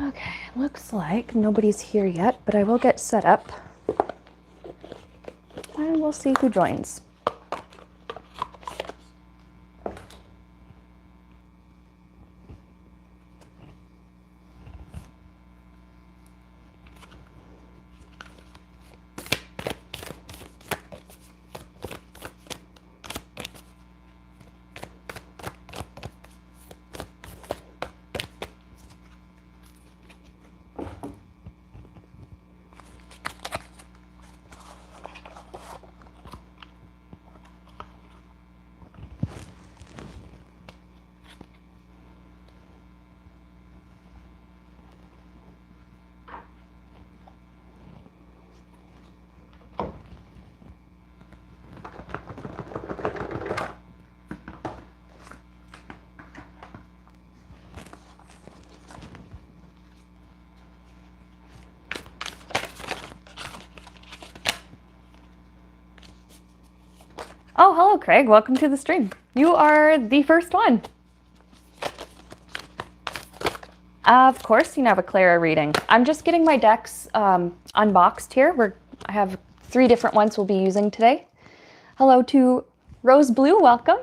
Okay, looks like nobody's here yet, but I will get set up. And we'll see who joins. Oh, hello, Craig. Welcome to the stream. You are the first one. Of course, you can have a Clara reading. I'm just getting my decks unboxed here. I have 3 different ones we'll be using today. Hello to Rose Blue. Welcome.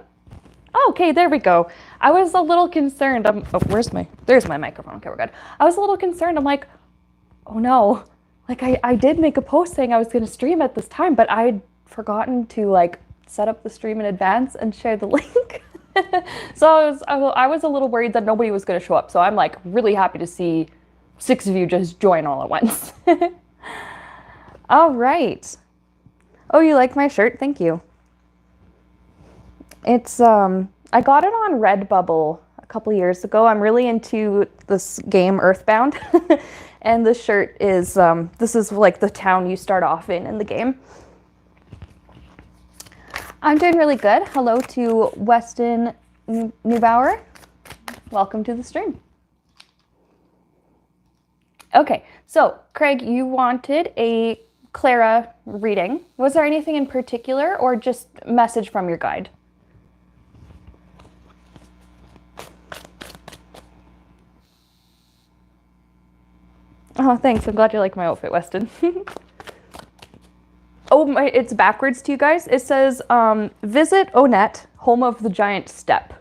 Oh, okay, there we go. I was a little concerned. Oh, there's my microphone. Okay, we're good. I was a little concerned. I'm like, oh no. Like I did make a post saying I was going to stream at this time, but I'd forgotten to like set up the stream in advance and share the link. So I was a little worried that nobody was going to show up. So I'm like really happy to see 6 of you just join all at once. All right. Oh, you like my shirt? Thank you. It's I got it on Redbubble a couple years ago. I'm really into this game Earthbound. And the shirt is this is like the town you start off in the game. I'm doing really good. Hello to Weston Neubauer. Welcome to the stream. Okay, so Craig, you wanted a Clara reading. Was there anything in particular or just a message from your guide? Oh, thanks. I'm glad you like my outfit, Weston. Oh, it's backwards to you guys. It says, visit Onett, home of the giant step.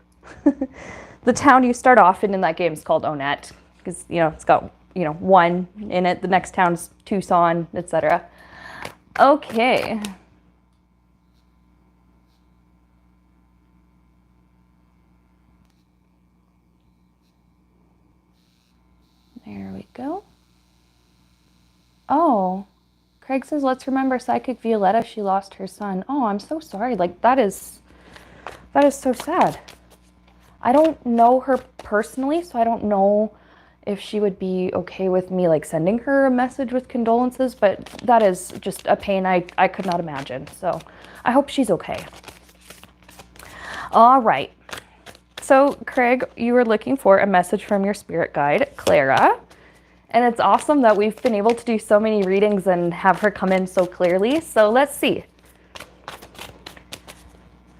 The town you start off in that game is called Onett because, you know, it's got, you know, 1 in it. The next town's Tucson, etc. Okay. There we go. Oh. Craig says, let's remember Psychic Violetta. She lost her son. Oh, I'm so sorry. Like, that is so sad. I don't know her personally, so I don't know if she would be okay with me, like, sending her a message with condolences, but that is just a pain I could not imagine. So I hope she's okay. All right. So, Craig, you were looking for a message from your spirit guide, Clara. And it's awesome that we've been able to do so many readings and have her come in so clearly. So let's see.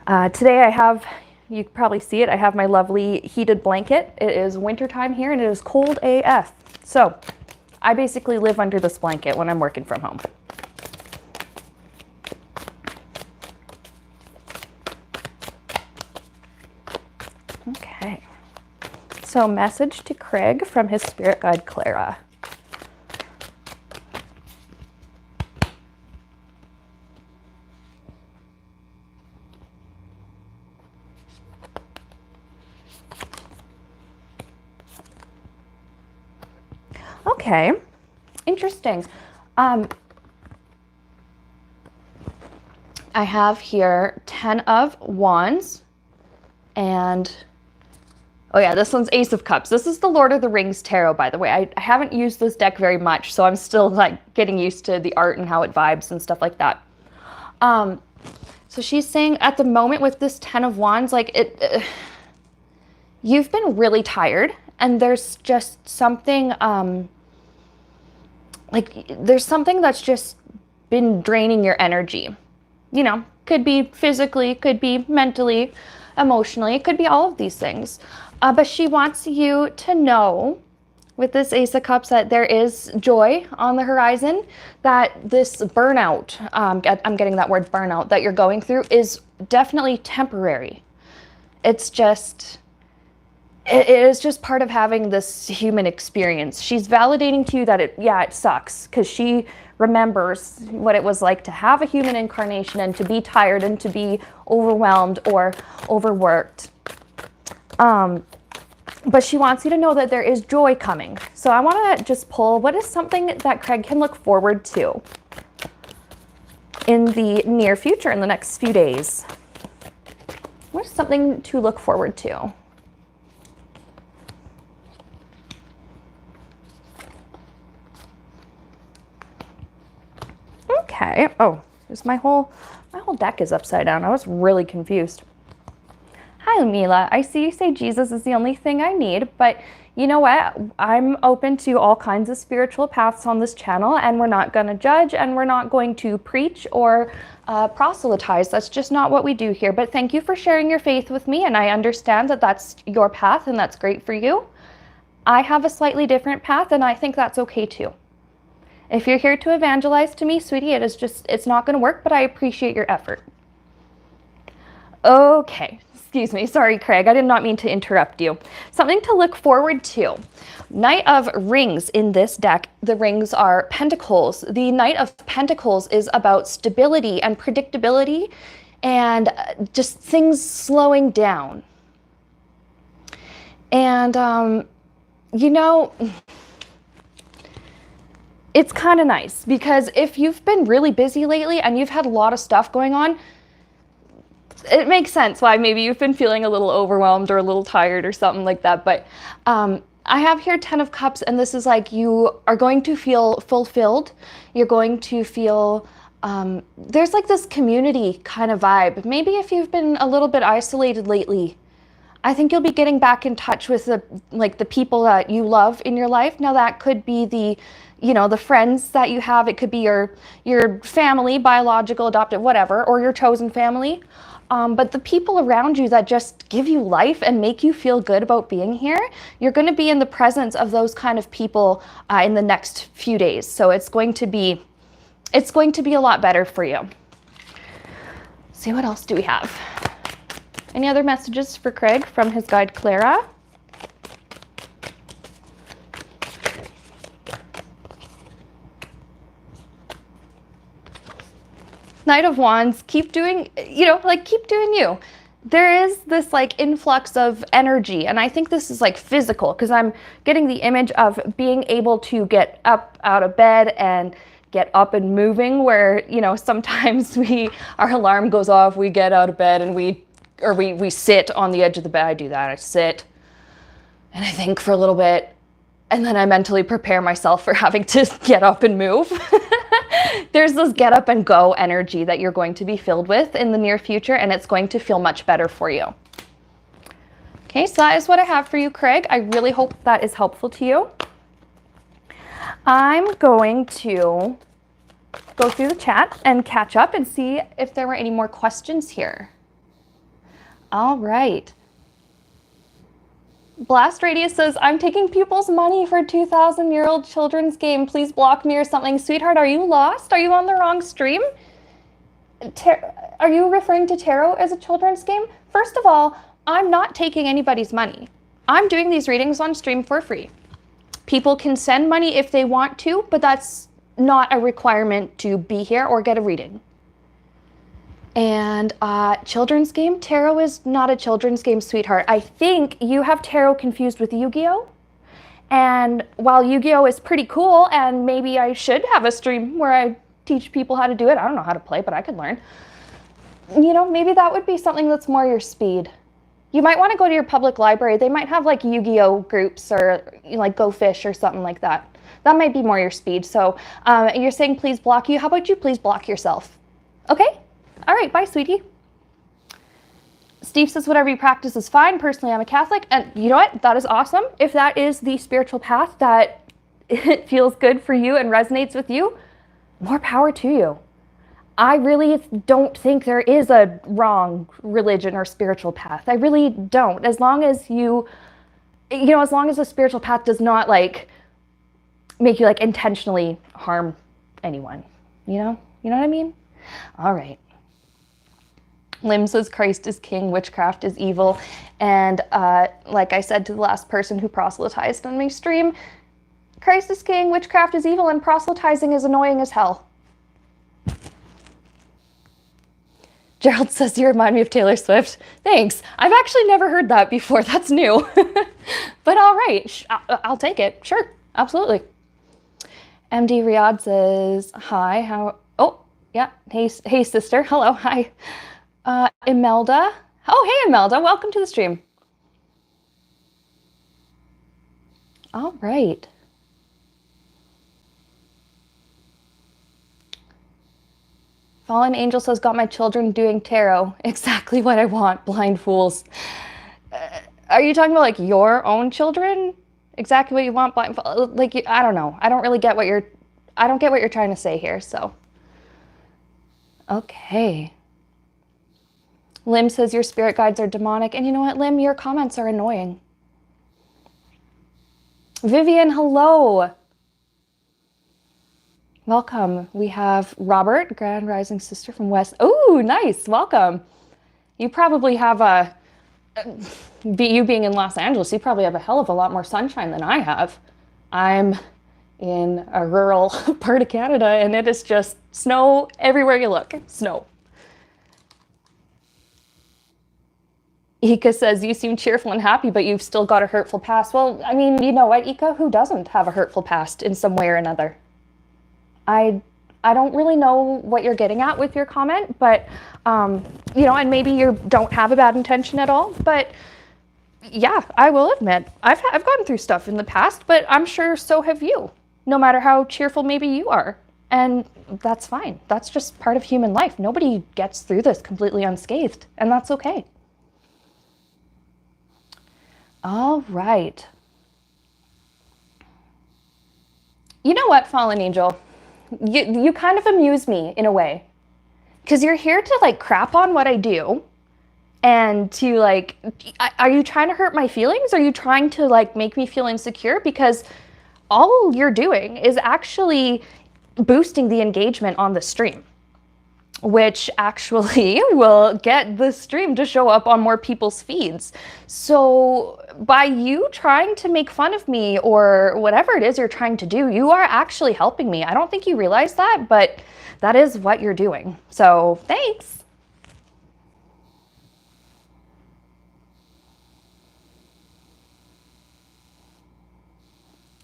Today I have, you can probably see it, I have my lovely heated blanket. It is wintertime here and it is cold AF. So I basically live under this blanket when I'm working from home. Okay. So message to Craig from his spirit guide, Clara. Okay, interesting. I have here 10 of Wands and oh yeah, this one's Ace of Cups. This is the Lord of the Rings Tarot, by the way. I haven't used this deck very much, so I'm still like getting used to the art and how it vibes and stuff like that. So she's saying at the moment with this 10 of Wands, like you've been really tired and there's just something, there's something that's just been draining your energy. You know, could be physically, could be mentally, emotionally, it could be all of these things. But she wants you to know with this Ace of Cups that there is joy on the horizon, that this burnout, I'm getting that word burnout, that you're going through is definitely temporary. It's just, it is just part of having this human experience. She's validating to you that it sucks, because she remembers what it was like to have a human incarnation and to be tired and to be overwhelmed or overworked. But she wants you to know that there is joy coming. So I want to just pull, what is something that Craig can look forward to in the near future, in the next few days? What is something to look forward to? Okay. Oh, there's my whole deck is upside down. I was really confused. Hi, Mila. I see you say Jesus is the only thing I need, but you know what? I'm open to all kinds of spiritual paths on this channel, and we're not going to judge, and we're not going to preach or proselytize. That's just not what we do here. But thank you for sharing your faith with me, and I understand that that's your path, and that's great for you. I have a slightly different path, and I think that's okay too. If you're here to evangelize to me, sweetie, it's not going to work, but I appreciate your effort. Okay. Excuse me. Sorry, Craig. I did not mean to interrupt you. Something to look forward to. Knight of Rings in this deck. The rings are pentacles. The Knight of Pentacles is about stability and predictability and just things slowing down. And, you know, it's kind of nice because if you've been really busy lately and you've had a lot of stuff going on, it makes sense why maybe you've been feeling a little overwhelmed or a little tired or something like that. But I have here 10 of Cups, and this is like you are going to feel fulfilled. You're going to feel, there's like this community kind of vibe. Maybe if you've been a little bit isolated lately, I think you'll be getting back in touch with the people that you love in your life. Now that could be the friends that you have. It could be your family, biological, adopted, whatever, or your chosen family. But the people around you that just give you life and make you feel good about being here, you're going to be in the presence of those kind of people in the next few days. So it's going to be a lot better for you. See, what else do we have? Any other messages for Craig from his guide, Clara? Knight of Wands, keep doing you. There is this like influx of energy, and I think this is like physical because I'm getting the image of being able to get up out of bed and get up and moving, where, sometimes our alarm goes off, we get out of bed and we sit on the edge of the bed. I do that. I sit and I think for a little bit, and then I mentally prepare myself for having to get up and move. There's this get up and go energy that you're going to be filled with in the near future, and it's going to feel much better for you. Okay, so that is what I have for you, Craig. I really hope that is helpful to you. I'm going to go through the chat and catch up and see if there were any more questions here. All right. Blast Radius says, I'm taking people's money for a 2,000-year-old children's game. Please block me or something. Sweetheart, are you lost? Are you on the wrong stream? Are you referring to tarot as a children's game? First of all, I'm not taking anybody's money. I'm doing these readings on stream for free. People can send money if they want to, but that's not a requirement to be here or get a reading. And children's game? Tarot is not a children's game, sweetheart. I think you have tarot confused with Yu-Gi-Oh! And while Yu-Gi-Oh! Is pretty cool, and maybe I should have a stream where I teach people how to do it. I don't know how to play, but I could learn. Maybe that would be something that's more your speed. You might want to go to your public library. They might have like Yu-Gi-Oh! Groups or like Go Fish or something like that. That might be more your speed. So you're saying please block you. How about you please block yourself? Okay? All right, bye, sweetie. Steve says, whatever you practice is fine. Personally, I'm a Catholic. And you know what? That is awesome. If that is the spiritual path that it feels good for you and resonates with you, more power to you. I really don't think there is a wrong religion or spiritual path. I really don't. As long as you you know, as long as the spiritual path does not like make you like intentionally harm anyone, you know what I mean? All right. Lim says Christ is king, witchcraft is evil. And like I said to the last person who proselytized on my stream, Christ is king, witchcraft is evil, and proselytizing is annoying as hell. Gerald says, you remind me of Taylor Swift. Thanks. I've actually never heard that before. That's new. But all right, I'll take it. Sure, absolutely. MD Riyadh says, hi, oh, yeah, hey sister, hello, hi. Imelda, oh, hey Imelda, welcome to the stream. All right. Fallen Angel says, got my children doing tarot. Exactly what I want, blind fools. Are you talking about like your own children? Exactly what you want, blind fools? Like, I don't know. I don't get what you're trying to say here, so. Okay. Lim says, your spirit guides are demonic. And you know what, Lim? Your comments are annoying. Vivian, hello. Welcome. We have Robert, Grand Rising Sister from West. Oh, nice. Welcome. You probably have you being in Los Angeles, you probably have a hell of a lot more sunshine than I have. I'm in a rural part of Canada and it is just snow everywhere you look. Snow. Ika says, you seem cheerful and happy, but you've still got a hurtful past. Well, I mean, you know what, Ika? Who doesn't have a hurtful past in some way or another? I don't really know what you're getting at with your comment, but, you know, and maybe you don't have a bad intention at all, but yeah, I will admit, I've gone through stuff in the past, but I'm sure so have you, no matter how cheerful maybe you are. And that's fine. That's just part of human life. Nobody gets through this completely unscathed, and that's okay. All right. You know what, Fallen Angel? You kind of amuse me in a way. Because you're here to like crap on what I do. And to like, are you trying to hurt my feelings? Are you trying to like make me feel insecure? Because all you're doing is actually boosting the engagement on the stream, which actually will get the stream to show up on more people's feeds. So by you trying to make fun of me or whatever it is you're trying to do, you are actually helping me. I don't think you realize that, but that is what you're doing. So thanks.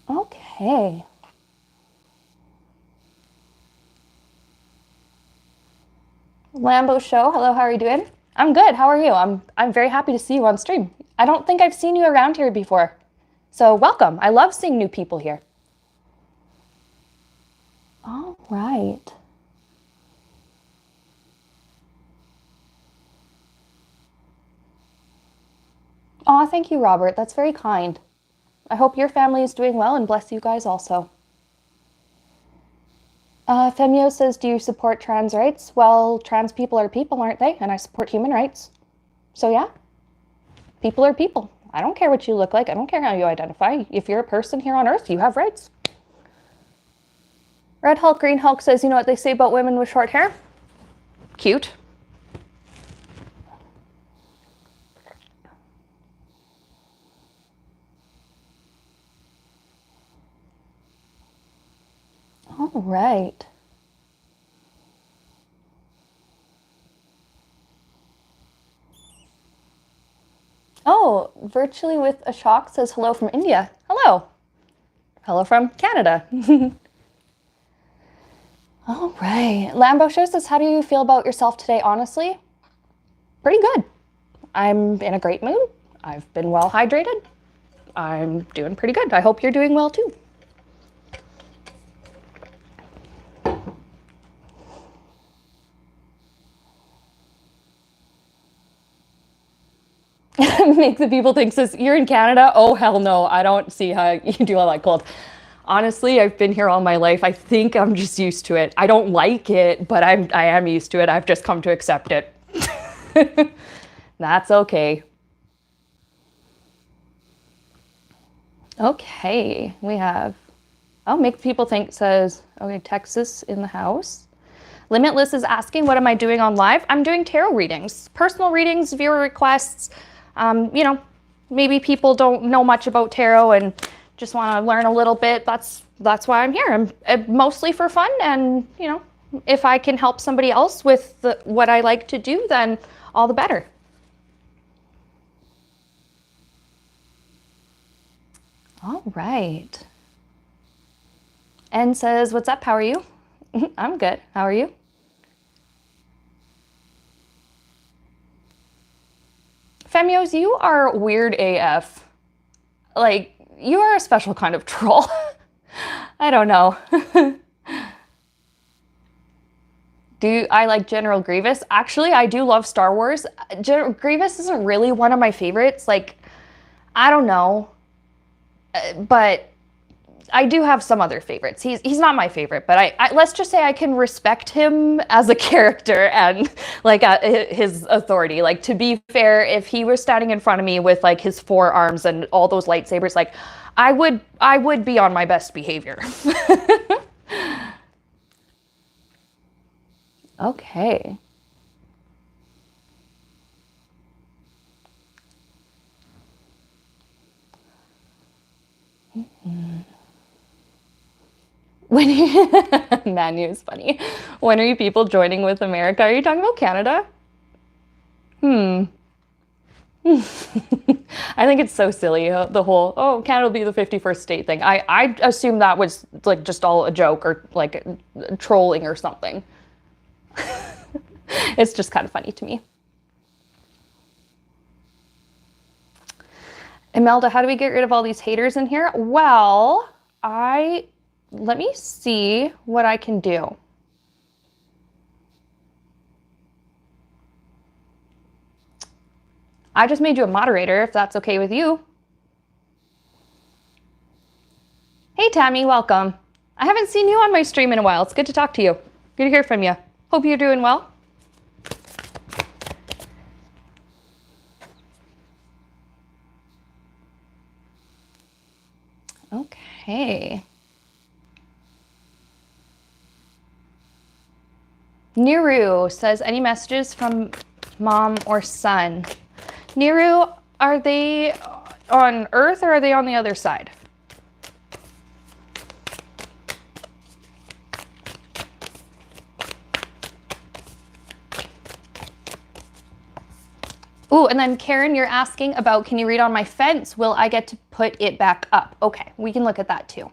Okay. Lambo Show, hello, how are you doing? I'm good, how are you? I'm very happy to see you on stream. I don't think I've seen you around here before. So welcome, I love seeing new people here. All right. Aw, thank you, Robert, that's very kind. I hope your family is doing well and bless you guys also. Femio says, do you support trans rights? Well, trans people are people, aren't they? And I support human rights. So yeah, people are people. I don't care what you look like. I don't care how you identify. If you're a person here on Earth, you have rights. Red Hulk, Green Hulk says, you know what they say about women with short hair? Cute. All right. Oh, Virtually with a Shock says hello from India. Hello. Hello from Canada. All right. Lambo Show says, how do you feel about yourself today, honestly? Pretty good. I'm in a great mood. I've been well hydrated. I'm doing pretty good. I hope you're doing well too. Make the people think, says, you're in Canada? Oh, hell no. I don't see how you do all that cold. Honestly, I've been here all my life. I think I'm just used to it. I don't like it, but I am used to it. I've just come to accept it. That's okay. Okay, we have, oh, make people think says, okay, Texas in the house. Limitless is asking, what am I doing on live? I'm doing tarot readings, personal readings, viewer requests. You know, maybe people don't know much about tarot and just want to learn a little bit. That's why I'm here. I'm mostly for fun, and you know, if I can help somebody else with what I like to do, then all the better. All right. N says, what's up? How are you? I'm good. How are you? Femios, you are weird AF. Like, you are a special kind of troll. I don't know. Do I like General Grievous? Actually, I do love Star Wars. General Grievous isn't really one of my favorites. Like, I don't know. But I do have some other favorites. He's not my favorite, but I let's just say I can respect him as a character and like his authority. Like, to be fair, if he was standing in front of me with like his forearms and all those lightsabers, like I would be on my best behavior. Okay. When you, Manu is funny. When are you people joining with America? Are you talking about Canada? I think it's so silly, the whole, oh, Canada will be the 51st state thing. I assume that was like just all a joke or like trolling or something. It's just kind of funny to me. Imelda, how do we get rid of all these haters in here? Well, let me see what I can do. I just made you a moderator, if that's okay with you. Hey, Tammy, welcome. I haven't seen you on my stream in a while. It's good to talk to you. Good to hear from you. Hope you're doing well. Okay. Nero says, any messages from mom or son? Nero, are they on Earth or are they on the other side? Ooh, and then Karen, you're asking about, can you read on my fence? Will I get to put it back up? Okay, we can look at that too.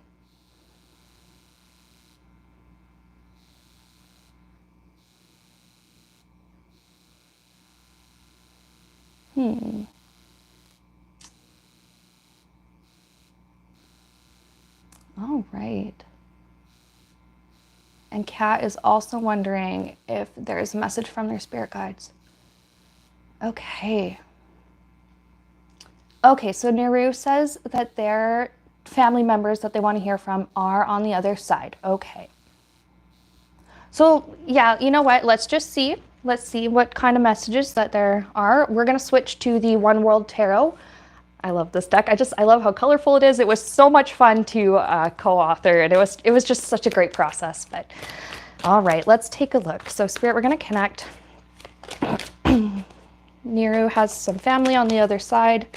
All right. And Kat is also wondering if there's a message from their spirit guides. Okay. Okay, so Nero says that their family members that they want to hear from are on the other side. Okay. So yeah, you know what? Let's just see. Let's see what kind of messages that there are. We're going to switch to the One World Tarot. I love this deck. I love how colorful it is. It was so much fun to co-author, and it was just such a great process. But all right, let's take a look. So Spirit, we're going to connect. Nero has some family on the other side.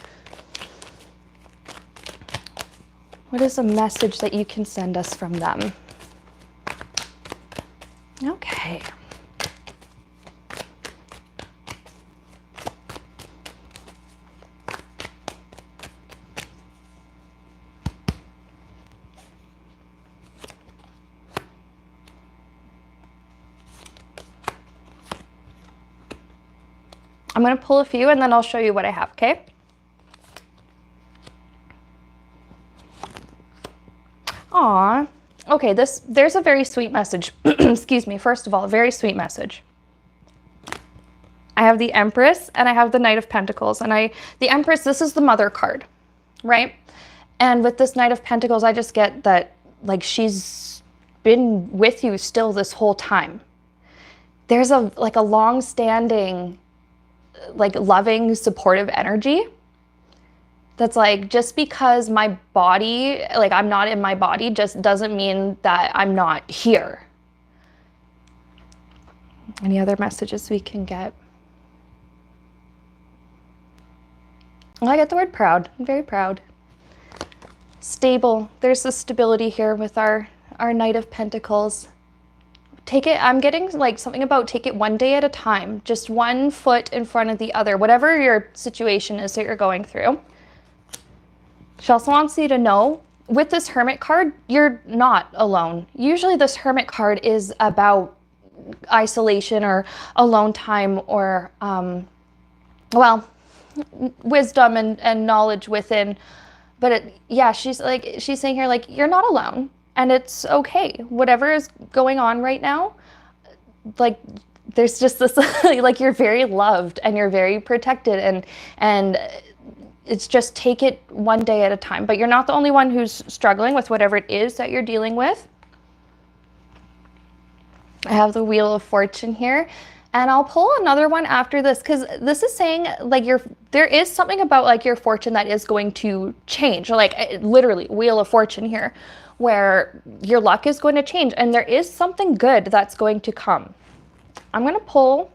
What is a message that you can send us from them? Okay. I'm going to pull a few and then I'll show you what I have, okay? Aw. Okay, there's a very sweet message. Excuse me. First of all, a very sweet message. I have the Empress and I have the Knight of Pentacles. And the Empress, this is the mother card, right? And with this Knight of Pentacles, I just get that, like, she's been with you still this whole time. There's a long-standing, like, loving, supportive energy That's like, just because my body, like I'm not in my body, just doesn't mean that I'm not here. Any other messages we can get? Well, I get the word proud. I'm very proud. Stable. There's the stability here with our Knight of Pentacles. Take it, I'm getting like something about take it one day at a time. Just one foot in front of the other. Whatever your situation is that you're going through. She also wants you to know, with this Hermit card, you're not alone. Usually this Hermit card is about isolation or alone time or, well, wisdom and knowledge within. But yeah, she's saying here, like, you're not alone and it's okay. Whatever is going on right now, like, there's just this, like, you're very loved and you're very protected and it's just take it one day at a time. But you're not the only one who's struggling with whatever it is that you're dealing with. I have the Wheel of Fortune here, and I'll pull another one after this because this is saying like there is something about like your fortune that is going to change, like literally Wheel of Fortune here, where your luck is going to change and there is something good that's going to come. I'm going to pull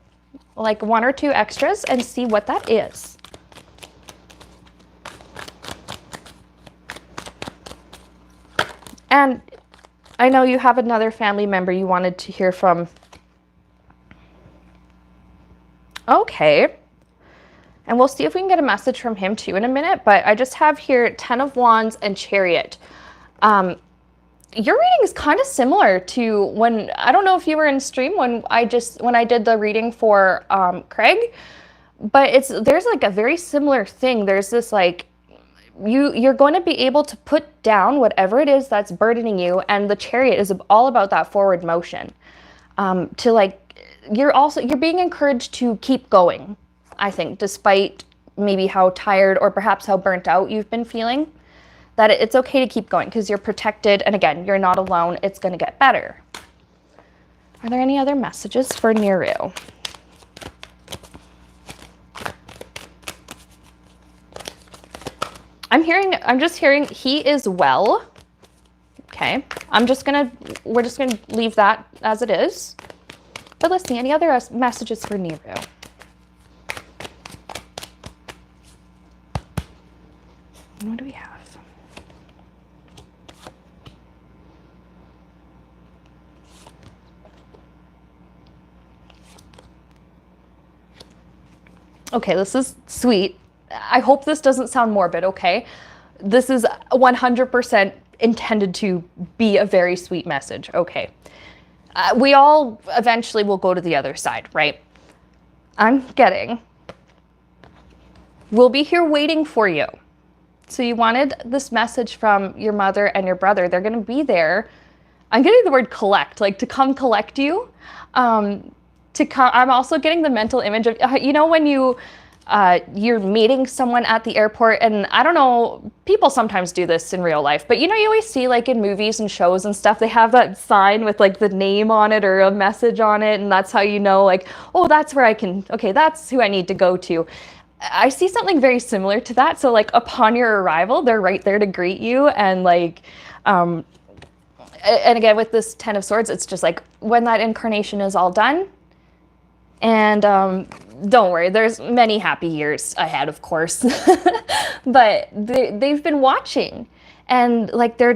like one or two extras and see what that is. And I know you have another family member you wanted to hear from. Okay. And we'll see if we can get a message from him too in a minute, but I just have here 10 of Wands and Chariot. Your reading is kind of similar to when, I don't know if you were in stream when I did the reading for Craig, but there's like a very similar thing. There's this like, you're going to be able to put down whatever it is that's burdening you, and the Chariot is all about that forward motion. To like, you're being encouraged to keep going, I think, despite maybe how tired or perhaps how burnt out you've been feeling, that it's okay to keep going because you're protected, and again, you're not alone. It's going to get better. Are there any other messages for Nero? I'm just hearing he is well. Okay. We're just gonna leave that as it is. But let's see, any other messages for Nero? What do we have? Okay, this is sweet. I hope this doesn't sound morbid, okay? This is 100% intended to be a very sweet message, okay? We all eventually will go to the other side, right? I'm getting, we'll be here waiting for you. So you wanted this message from your mother and your brother. They're going to be there. I'm getting the word collect, like to come collect you. I'm also getting the mental image of, you know, when you're meeting someone at the airport, and I don't know, people sometimes do this in real life, but you know, you always see like in movies and shows and stuff, they have that sign with like the name on it or a message on it, and that's how you know, like, oh, that's where okay, that's who I need to go to. I see something very similar to that. So like upon your arrival, they're right there to greet you, and like, and again, with this 10 of Swords, it's just like when that incarnation is all done, and don't worry, there's many happy years ahead, of course. But they've been watching, and like they're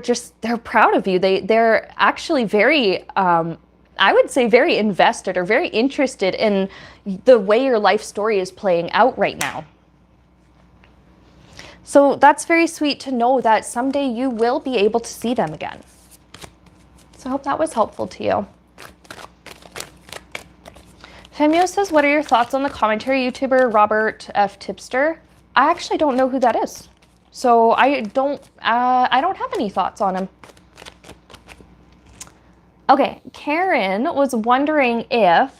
proud of you. They're actually very, I would say, very invested or very interested in the way your life story is playing out right now. So that's very sweet to know that someday you will be able to see them again. So I hope that was helpful to you. Femio says, what are your thoughts on the commentary YouTuber Robert F. Tipster? I actually don't know who that is. So I don't have any thoughts on him. Okay, Karen was wondering if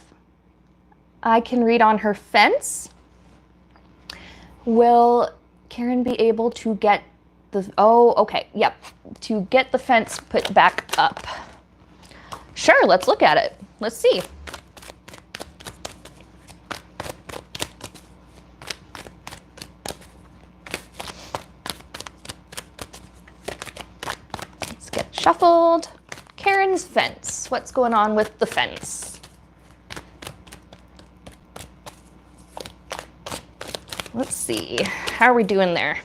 I can read on her fence. Will Karen be able to get the, oh, okay, yep, to get the fence put back up? Sure, let's look at it. Let's see. shuffled. Karen's fence. What's going on with the fence? Let's see. How are we doing there?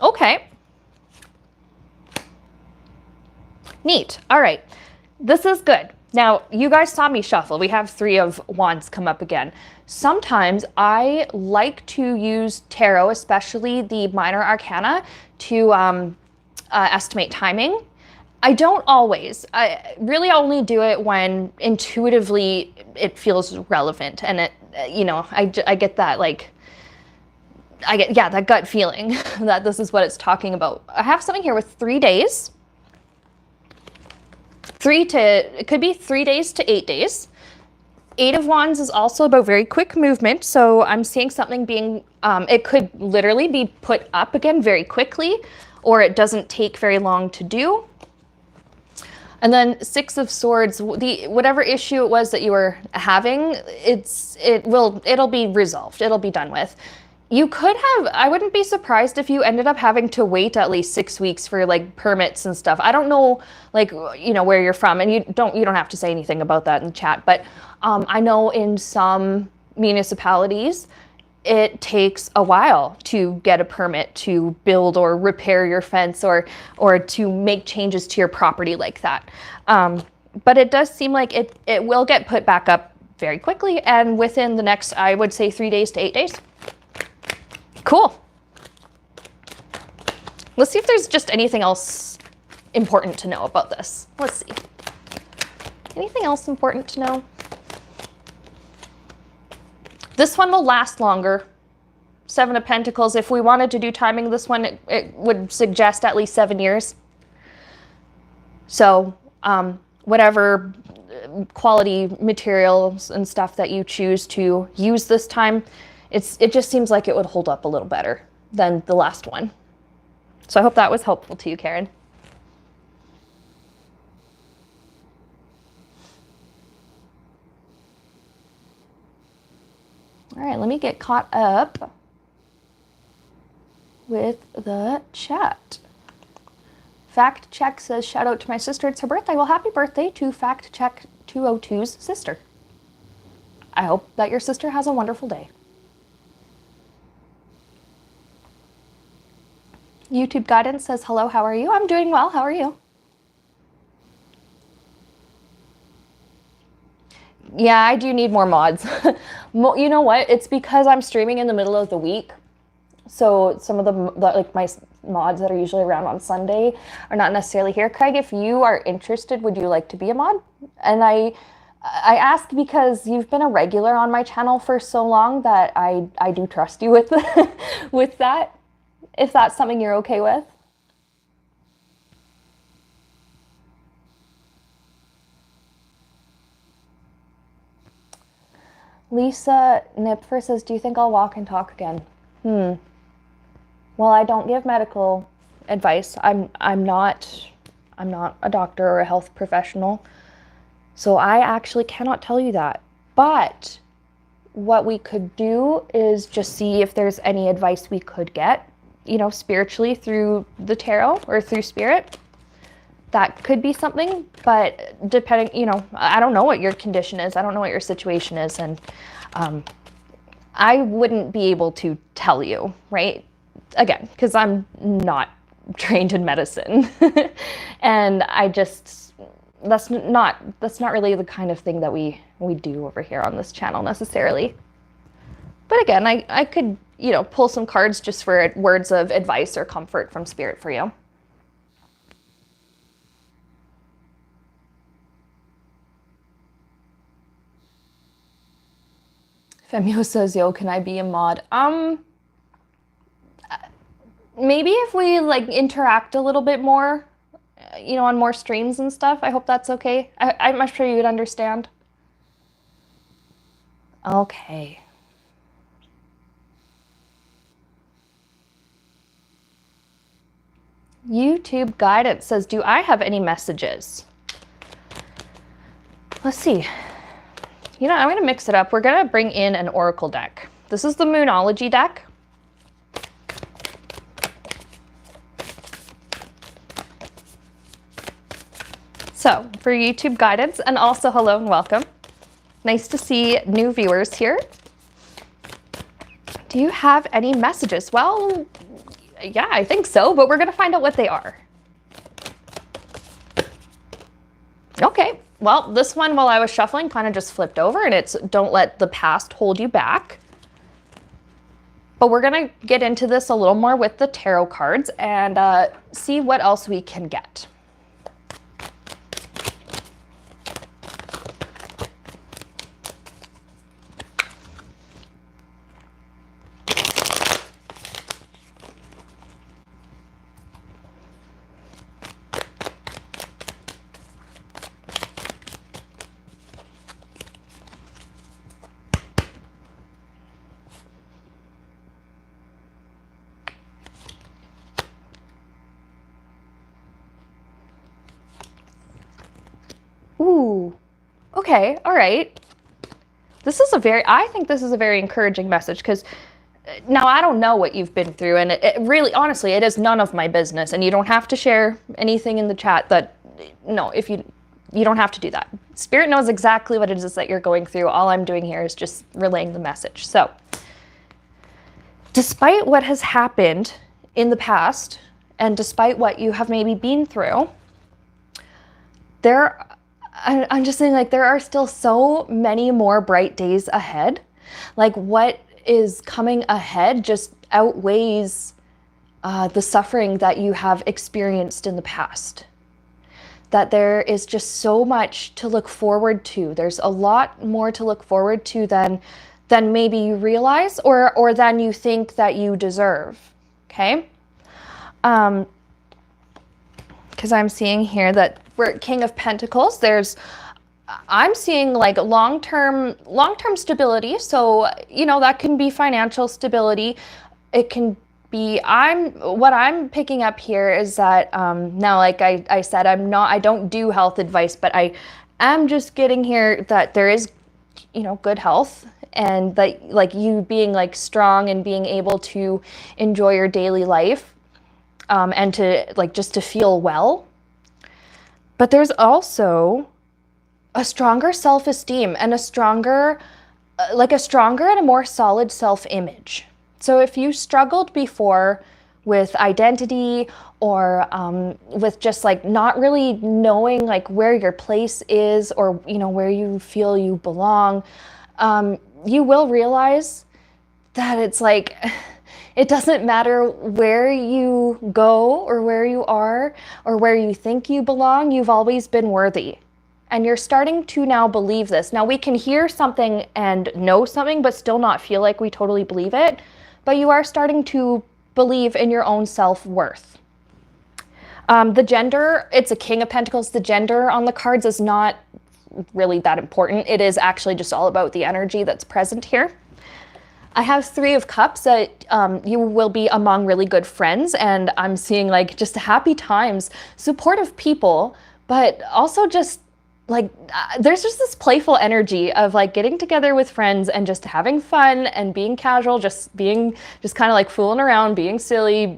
Okay. Neat. All right. This is good. Now, you guys saw me shuffle. We have 3 of Wands come up again. Sometimes I like to use tarot, especially the minor arcana, to estimate timing. I don't always. I really only do it when intuitively it feels relevant, and it, you know, I get that, like, yeah, that gut feeling that this is what it's talking about. I have something here with 3 days. It could be 3 days to 8 days. 8 of Wands is also about very quick movement. So I'm seeing something being, it could literally be put up again very quickly, or it doesn't take very long to do. And then 6 of Swords, whatever issue it was that you were having, it'll be resolved. It'll be done with. You could have, I wouldn't be surprised if you ended up having to wait at least 6 weeks for like permits and stuff. I don't know, like, you know, where you're from, and you don't have to say anything about that in the chat, but I know in some municipalities, it takes a while to get a permit to build or repair your fence or to make changes to your property like that. But it does seem like it will get put back up very quickly, and within the next, I would say 3 days to 8 days. Cool. Let's see if there's just anything else important to know about this. Let's see. Anything else important to know? This one will last longer. 7 of Pentacles. If we wanted to do timing this one, it would suggest at least 7 years. So whatever quality materials and stuff that you choose to use this time, it just seems like it would hold up a little better than the last one. So I hope that was helpful to you, Karen. All right, let me get caught up with the chat. Fact Check says, shout out to my sister, it's her birthday. Well, happy birthday to Fact Check 202's sister. I hope that your sister has a wonderful day. YouTube Guidance says, hello, how are you? I'm doing well, how are you? Yeah, I do need more mods. You know what? It's because I'm streaming in the middle of the week. So some of the like my mods that are usually around on Sunday are not necessarily here. Craig, if you are interested, would you like to be a mod? And I ask because you've been a regular on my channel for so long that I do trust you with with that. If that's something you're okay with. Lisa Nipfer says, do you think I'll walk and talk again? Well, I don't give medical advice. I'm not a doctor or a health professional. So I actually cannot tell you that. But what we could do is just see if there's any advice we could get, you know, spiritually through the tarot or through spirit. That could be something, but depending, you know, I don't know what your condition is. I don't know what your situation is. And I wouldn't be able to tell you, right? Again, because I'm not trained in medicine. And I just, that's not really the kind of thing that we do over here on this channel necessarily. But again, I could, you know, pull some cards just for words of advice or comfort from spirit for you. Femio says, yo, can I be a mod? Maybe if we like interact a little bit more, you know, on more streams and stuff. I hope that's okay. I'm sure you would understand. Okay. YouTube Guidance says, do I have any messages? Let's see. You know, I'm going to mix it up. We're going to bring in an oracle deck. This is the Moonology deck. So for YouTube guidance, and also hello and welcome. Nice to see new viewers here. Do you have any messages? Well, yeah, I think so, but we're gonna find out what they are. Okay, well, this one while I was shuffling kind of just flipped over, and it's don't let the past hold you back. But we're gonna get into this a little more with the tarot cards and see what else we can get. Ooh, okay, all right. I think this is a very encouraging message, because now I don't know what you've been through, and it really, honestly, it is none of my business, and you don't have to share anything in the chat no, if you don't have to do that. Spirit knows exactly what it is that you're going through. All I'm doing here is just relaying the message. So, despite what has happened in the past, and despite what you have maybe been through, I'm just saying, like, there are still so many more bright days ahead. Like, what is coming ahead just outweighs the suffering that you have experienced in the past. That there is just so much to look forward to. There's a lot more to look forward to than maybe you realize or than you think that you deserve. Okay? Because I'm seeing here that we're at King of Pentacles. I'm seeing like long-term stability. So, you know, that can be financial stability. It can be, what I'm picking up here is that, now, like I said, I don't do health advice, but I am just getting here that there is, you know, good health, and that, like, you being like strong and being able to enjoy your daily life, and to, like, just to feel well. But there's also a stronger self-esteem and a stronger and a more solid self-image. So if you struggled before with identity or with just like not really knowing like where your place is, or, you know, where you feel you belong, you will realize that it's like, it doesn't matter where you go or where you are or where you think you belong, you've always been worthy. And you're starting to now believe this. Now, we can hear something and know something, but still not feel like we totally believe it. But you are starting to believe in your own self-worth. The gender, it's a King of Pentacles. The gender on the cards is not really that important. It is actually just all about the energy that's present here. I have Three of Cups, that you will be among really good friends, and I'm seeing like just happy times, supportive people, but also just like there's just this playful energy of like getting together with friends and just having fun and being casual, just kind of like fooling around, being silly,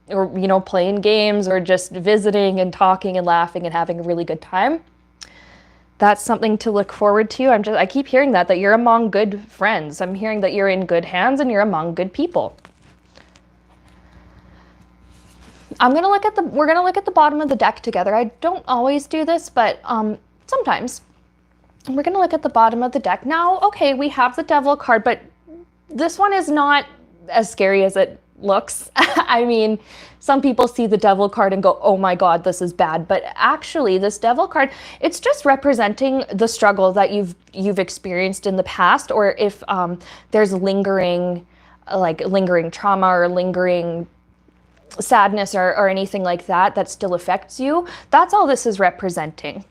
or, you know, playing games, or just visiting and talking and laughing and having a really good time. That's something to look forward to. I keep hearing that you're among good friends. I'm hearing that you're in good hands and you're among good people. We're gonna look at the bottom of the deck together. I don't always do this, but sometimes. We're gonna look at the bottom of the deck. Now, okay, we have the Devil card, but this one is not as scary as it looks. I mean, some people see the Devil card and go, oh my God, this is bad. But actually, this Devil card, it's just representing the struggle that you've experienced in the past, or if there's lingering trauma or lingering sadness or anything like that still affects you. That's all this is representing.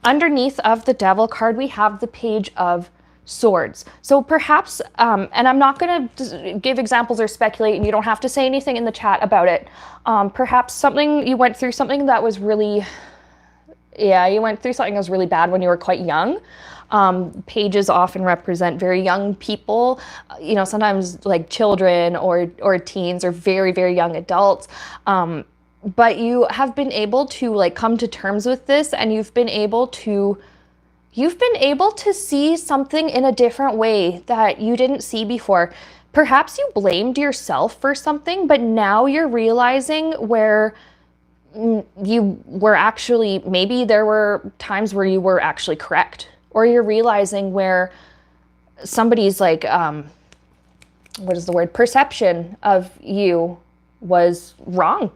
Underneath of the Devil card, we have the Page of Swords. So perhaps, and I'm not going to give examples or speculate, and you don't have to say anything in the chat about it. Perhaps you went through something that was really, bad when you were quite young. Pages often represent very young people, you know, sometimes like children or teens or very, very young adults. but you have been able to like come to terms with this, and you've been able to see something in a different way that you didn't see before. Perhaps you blamed yourself for something, but now you're realizing where you were actually, maybe there were times where you were actually correct, or you're realizing where somebody's like, what is the word, perception of you was wrong.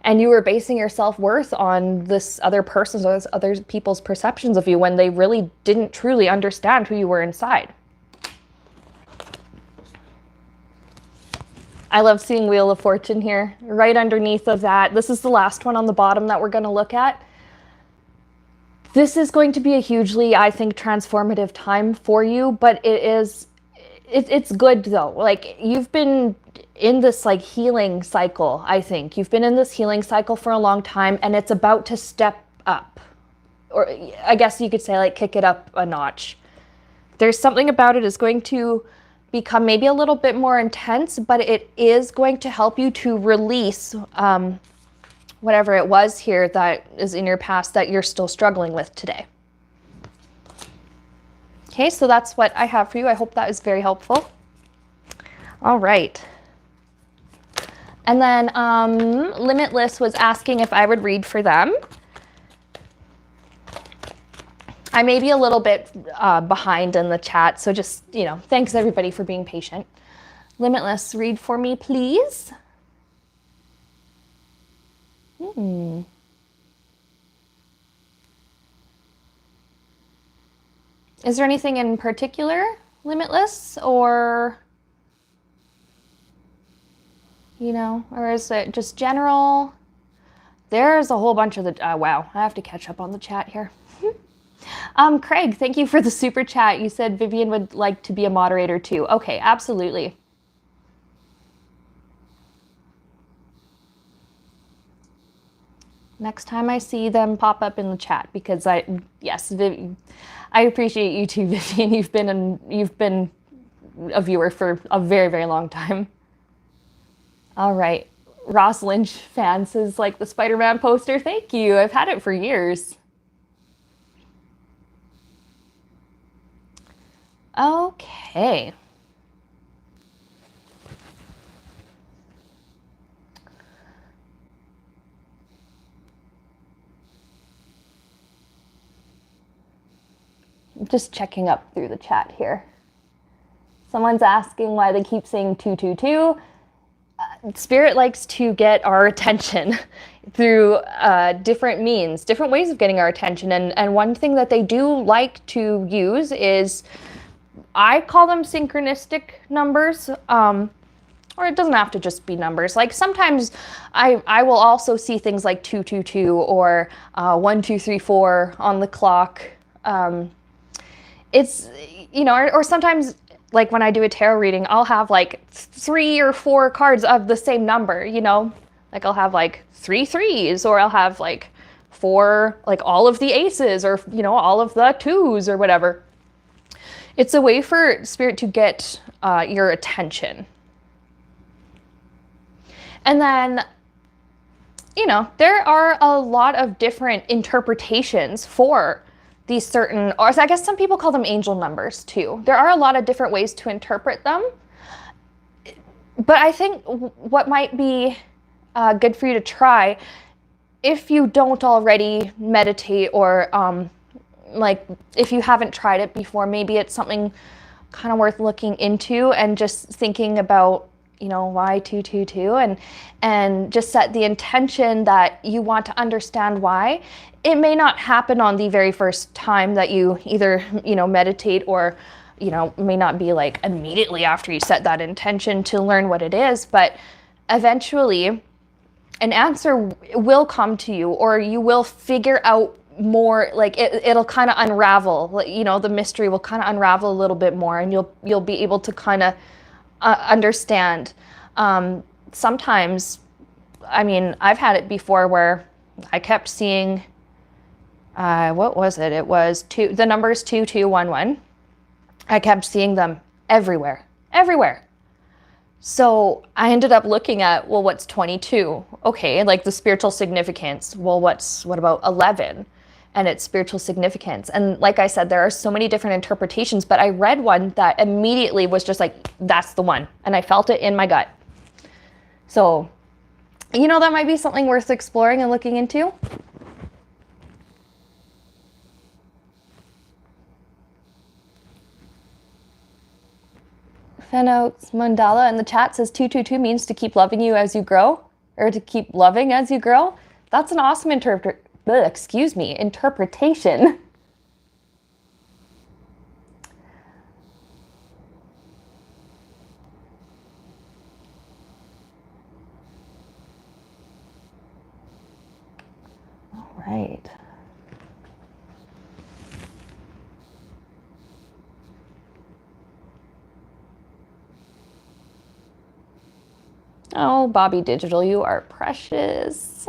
And you were basing your self-worth on this other person's or this other people's perceptions of you when they really didn't truly understand who you were inside. I love seeing Wheel of Fortune here. Right underneath of that, this is the last one on the bottom that we're going to look at. This is going to be a hugely, I think, transformative time for you, but it's good though. Like, you've been in this like healing cycle. I think you've been in this healing cycle for a long time, and it's about to step up, or I guess you could say like kick it up a notch. There's something about it is going to become maybe a little bit more intense, but it is going to help you to release whatever it was here that is in your past that you're still struggling with today. Okay, so that's what I have for you. I hope that was very helpful. All right. And then Limitless was asking if I would read for them. I may be a little bit behind in the chat, so just, thanks everybody for being patient. Limitless, read for me, please. Is there anything in particular, Limitless, or... or is it just general? There's a whole bunch of the, wow, I have to catch up on the chat here. Craig, thank you for the super chat. You said Vivian would like to be a moderator too. Okay, absolutely. Next time I see them, pop up in the chat, because I appreciate you too, Vivian. You've been a viewer for a very, very long time. All right. Ross Lynch fan says, like the Spider-Man poster. Thank you. I've had it for years. Okay. Just checking up through the chat here. Someone's asking why they keep saying 222. Spirit likes to get our attention through different means, different ways of getting our attention. And one thing that they do like to use is, I call them synchronistic numbers, or it doesn't have to just be numbers. Like sometimes I will also see things like 222 or 1234 on the clock. It's, or sometimes, like when I do a tarot reading, I'll have like 3 or 4 cards of the same number, like I'll have like 3 threes, or I'll have like 4, like all of the aces, or, all of the 2s or whatever. It's a way for Spirit to get your attention. And then, there are a lot of different interpretations for these certain, or I guess some people call them angel numbers too. There are a lot of different ways to interpret them. But I think what might be good for you to try, if you don't already meditate, or like if you haven't tried it before, maybe it's something kind of worth looking into, and just thinking about, why 222, and just set the intention that you want to understand why. It may not happen on the very first time that you either, meditate, or, may not be like immediately after you set that intention to learn what it is, but eventually an answer will come to you, or you will figure out more, like it'll kind of unravel, the mystery will kind of unravel a little bit more, and you'll be able to kind of understand. Sometimes, I've had it before where I kept seeing, what was it? It was the numbers 2211. I kept seeing them everywhere. So I ended up looking at, well, what's 22? Okay, like the spiritual significance. Well, what about 11? And its spiritual significance. And like I said, there are so many different interpretations, but I read one that immediately was just like, that's the one. And I felt it in my gut. So, you know, that might be something worth exploring and looking into. Fanout's Mandala in the chat says 222 means to keep loving you as you grow, or to keep loving as you grow. That's an awesome interpretation. All right. Oh, Bobby Digital, you are precious.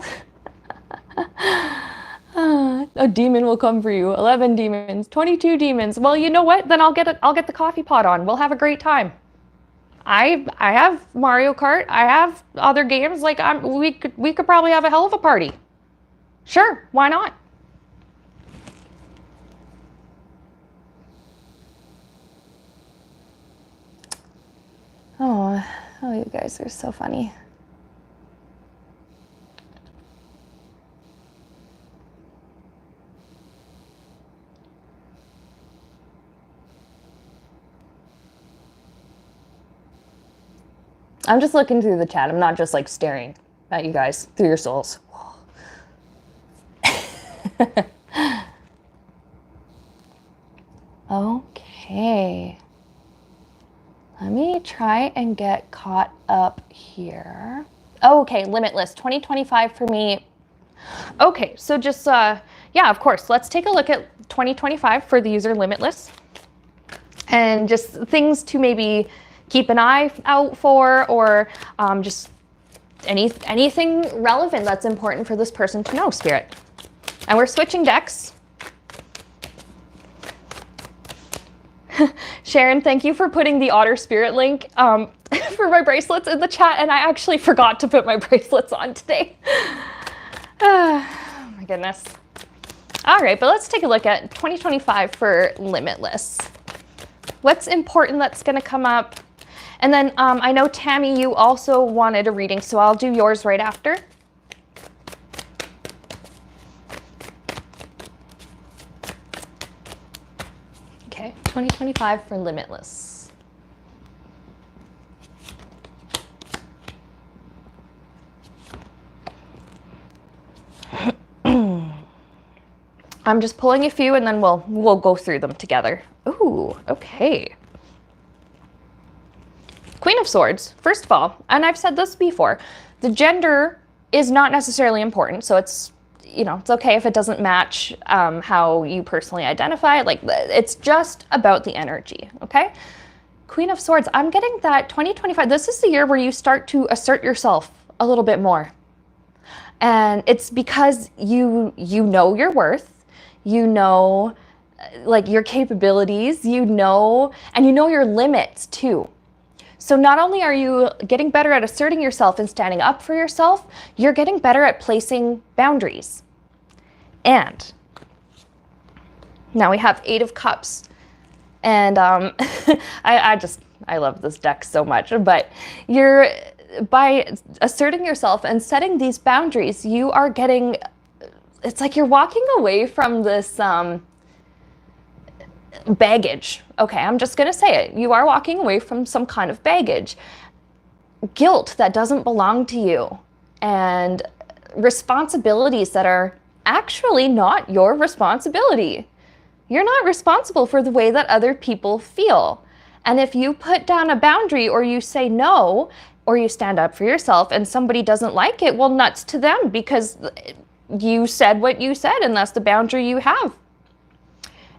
A demon will come for you. 11 demons, 22 demons. Well, you know what? Then I'll get the coffee pot on. We'll have a great time. I have Mario Kart. I have other games. Like we could probably have a hell of a party. Sure, why not? Oh, you guys are so funny. I'm just looking through the chat. I'm not just like staring at you guys through your souls. Okay. Let me try and get caught up here. Oh, okay, Limitless, 2025 for me. Okay, so just, yeah, of course, let's take a look at 2025 for the user Limitless. And just things to maybe keep an eye out for, or just anything relevant that's important for this person to know, Spirit. And we're switching decks. Sharon, thank you for putting the Otter Spirit link for my bracelets in the chat, and I actually forgot to put my bracelets on today. Oh my goodness. All right, but let's take a look at 2025 for Limitless. What's important that's going to come up? And then I know, Tammy, you also wanted a reading, so I'll do yours right after. Okay, 2025 for Limitless. I'm just pulling a few and then we'll go through them together. Ooh, okay. Queen of Swords, first of all, and I've said this before, the gender is not necessarily important, so it's, you know, it's okay if it doesn't match how you personally identify. Like, it's just about the energy, okay? Queen of Swords, I'm getting that 2025, this is the year where you start to assert yourself a little bit more. And it's because you know your worth, you know, like, your capabilities, you know, and you know your limits too. So not only are you getting better at asserting yourself and standing up for yourself, you're getting better at placing boundaries. And now we have 8 of Cups. And I love this deck so much. But by asserting yourself and setting these boundaries, you are getting, it's like you're walking away from this baggage. Okay, I'm just going to say it. You are walking away from some kind of baggage. Guilt that doesn't belong to you. And responsibilities that are actually not your responsibility. You're not responsible for the way that other people feel. And if you put down a boundary, or you say no, or you stand up for yourself and somebody doesn't like it, well, nuts to them, because you said what you said and that's the boundary you have.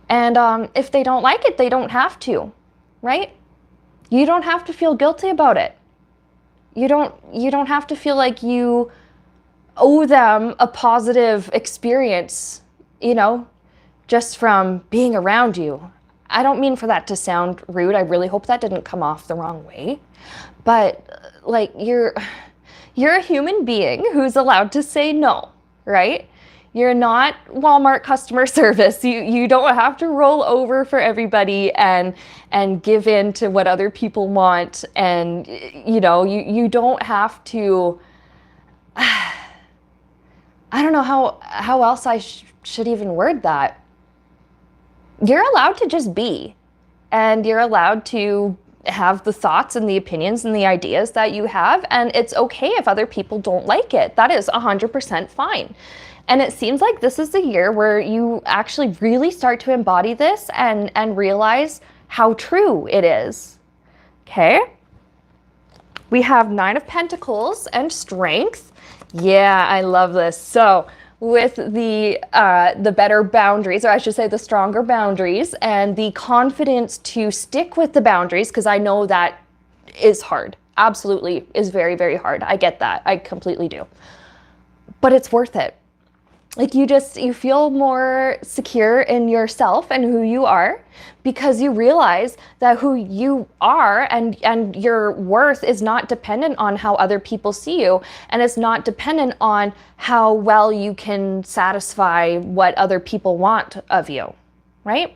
And if they don't like it, they don't have to, right? You don't have to feel guilty about it. You don't have to feel like you owe them a positive experience, you know, just from being around you. I don't mean for that to sound rude. I really hope that didn't come off the wrong way. but like you're a human being who's allowed to say no, right? You're not Walmart customer service. You don't have to roll over for everybody and give in to what other people want. And you don't have to. I don't know how else I should even word that. You're allowed to just be, and you're allowed to have the thoughts and the opinions and the ideas that you have, and it's okay if other people don't like it. That is 100% fine. And it seems like this is the year where you actually really start to embody this and realize how true it is. Okay? We have 9 of Pentacles and Strength. Yeah, I love this. So with the better boundaries, or I should say the stronger boundaries, and the confidence to stick with the boundaries, because I know that is hard. Absolutely is very, very hard. I get that. I completely do. But it's worth it. Like you feel more secure in yourself and who you are, because you realize that who you are and your worth is not dependent on how other people see you, and it's not dependent on how well you can satisfy what other people want of you, right?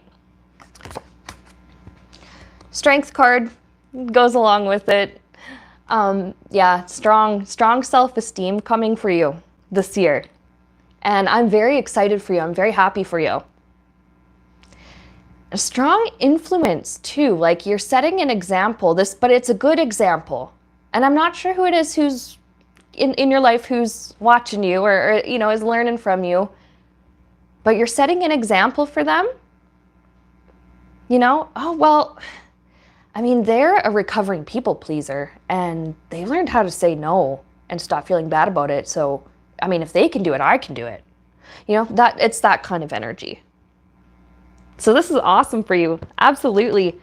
Strength card goes along with it. Yeah, strong self-esteem coming for you this year. And I'm very excited for you. I'm very happy for you. A strong influence too. Like you're setting an example, but it's a good example. And I'm not sure who it is who's in your life who's watching you or is learning from you. But you're setting an example for them. Oh, well, I mean, they're a recovering people pleaser, and they learned how to say no and stop feeling bad about it. So I mean, if they can do it, I can do it. That it's that kind of energy. So this is awesome for you. Absolutely.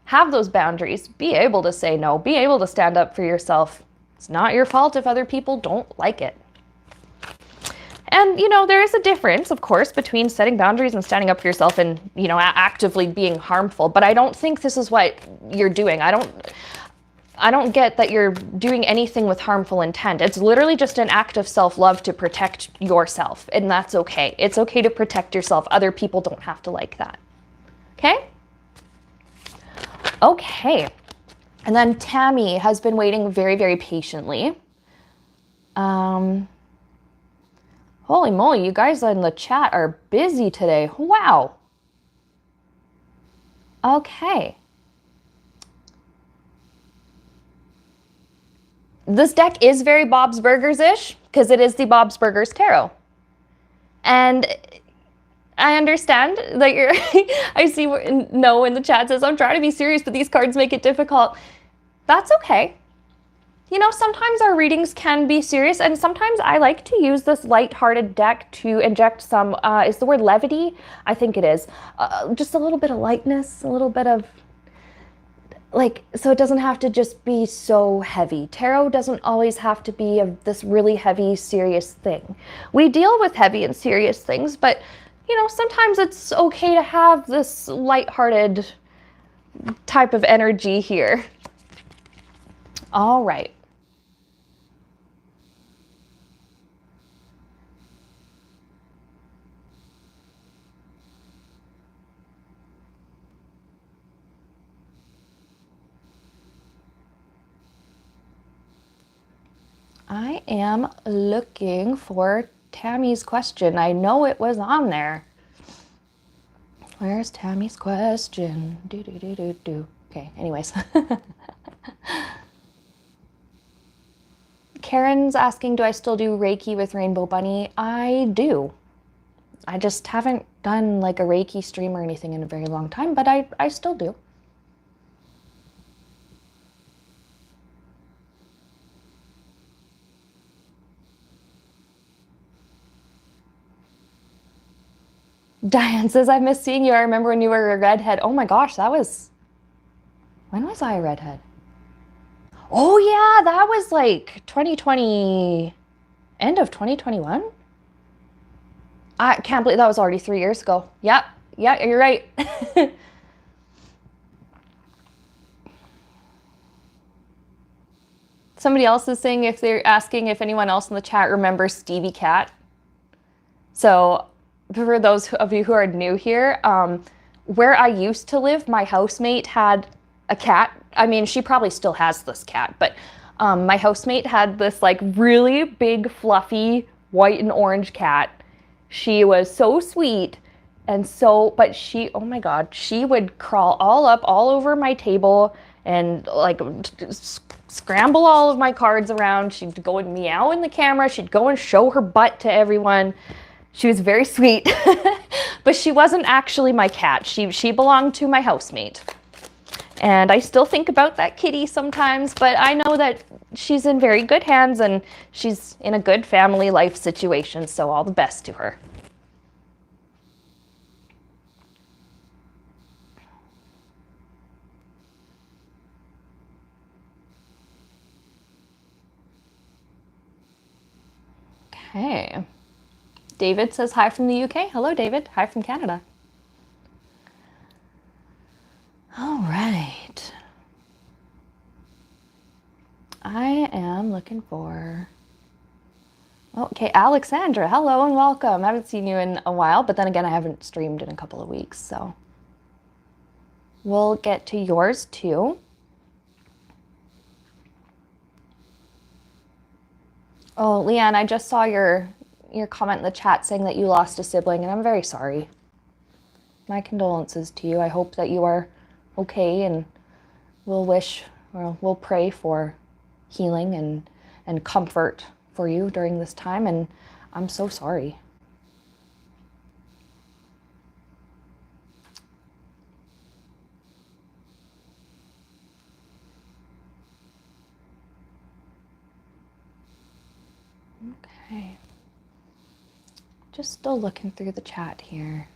Have those boundaries. Be able to say no. Be able to stand up for yourself. It's not your fault if other people don't like it. And, there is a difference, of course, between setting boundaries and standing up for yourself and, actively being harmful. But I don't think this is what you're doing. I don't get that you're doing anything with harmful intent. It's literally just an act of self-love to protect yourself, and that's okay. It's okay to protect yourself. Other people don't have to like that. Okay? Okay. And then Tammy has been waiting very, very patiently. Holy moly, you guys in the chat are busy today. Wow. Okay. This deck is very Bob's Burgers-ish, because it is the Bob's Burgers Tarot. And I understand that you're, I see no in the chat says, I'm trying to be serious, but these cards make it difficult. That's okay. Sometimes our readings can be serious, and sometimes I like to use this light-hearted deck to inject some, is the word levity? I think it is. Just a little bit of lightness, a little bit of, so it doesn't have to just be so heavy. Tarot doesn't always have to be this really heavy, serious thing. We deal with heavy and serious things, but, sometimes it's okay to have this lighthearted type of energy here. All right. I am looking for Tammy's question. I know it was on there. Where's Tammy's question? Okay, anyways. Karen's asking, do I still do Reiki with Rainbow Bunny? I do. I just haven't done like a Reiki stream or anything in a very long time, but I still do. Diane says, I miss seeing you. I remember when you were a redhead. Oh my gosh, when was I a redhead? Oh yeah, that was like 2020, end of 2021? I can't believe that was already 3 years ago. Yep, yeah, you're right. Somebody else is saying if they're asking if anyone else in the chat remembers Stevie Cat. So for those of you who are new here, where I used to live, my housemate had a cat. I mean, she probably still has this cat, but my housemate had this like really big, fluffy, white and orange cat. She was so sweet and so, but she, oh my God, she would crawl all over my table and like scramble all of my cards around. She'd go and meow in the camera. She'd go and show her butt to everyone. She was very sweet, but she wasn't actually my cat. She belonged to my housemate. And I still think about that kitty sometimes, but I know that she's in very good hands and she's in a good family life situation, so all the best to her. Okay. David says hi from the UK. Hello, David. Hi from Canada. All right. I am looking for... Okay, Alexandra, hello and welcome. I haven't seen you in a while, but then again, I haven't streamed in a couple of weeks, so we'll get to yours too. Oh, Leanne, I just saw your comment in the chat saying that you lost a sibling, and I'm very sorry. My condolences to you. I hope that you are okay, and we'll pray for healing and comfort for you during this time, and I'm so sorry. Okay. Just still looking through the chat here.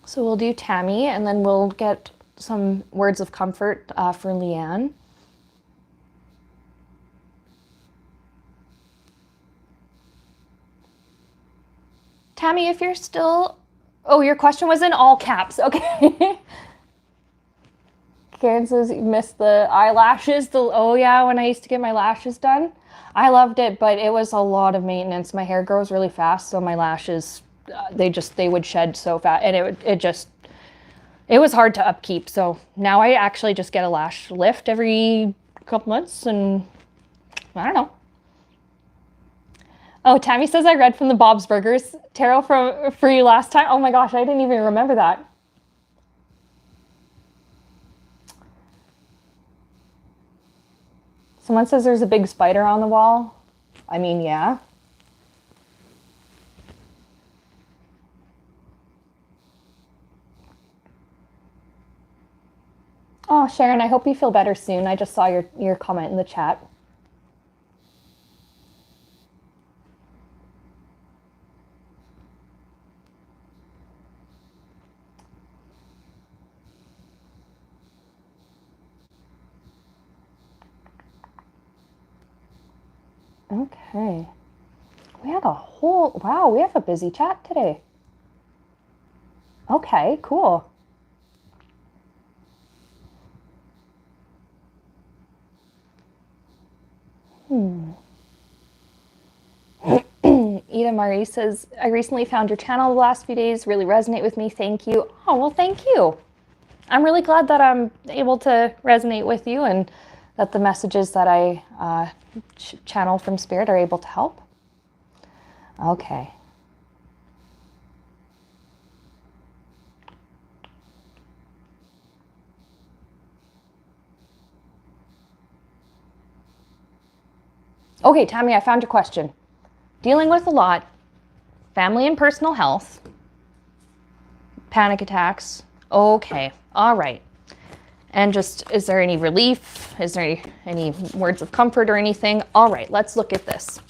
So we'll do Tammy, and then we'll get some words of comfort for Leanne. Tammy, if you're still... Oh, your question was in all caps. Okay. Karen says you missed the eyelashes. Oh yeah, when I used to get my lashes done. I loved it, but it was a lot of maintenance. My hair grows really fast, so my lashes, they would shed so fast, and it was hard to upkeep. So now I actually just get a lash lift every couple months, and I don't know. Oh, Tammy says I read from the Bob's Burgers tarot for you last time. Oh my gosh, I didn't even remember that. Someone says there's a big spider on the wall. I mean, yeah. Oh, Sharon, I hope you feel better soon. I just saw your comment in the chat. Okay. We have wow, we have a busy chat today. Okay, cool. Ida Marie says, I recently found your channel the last few days, really resonate with me. Thank you. Oh, well, thank you. I'm really glad that I'm able to resonate with you and that the messages that I channel from Spirit are able to help. Okay. Okay, Tammy, I found your question. Dealing with a lot, family and personal health, panic attacks. Okay, all right. And just, is there any relief? Is there any words of comfort or anything? All right, let's look at this.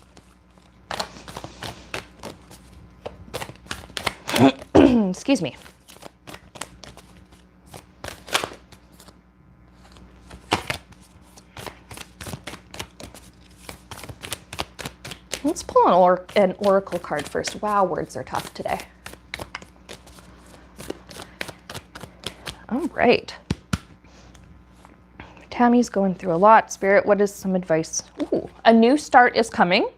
Excuse me. Let's pull an oracle card first. Wow, words are tough today. All right. Tammy's going through a lot. Spirit, what is some advice? Ooh, a new start is coming.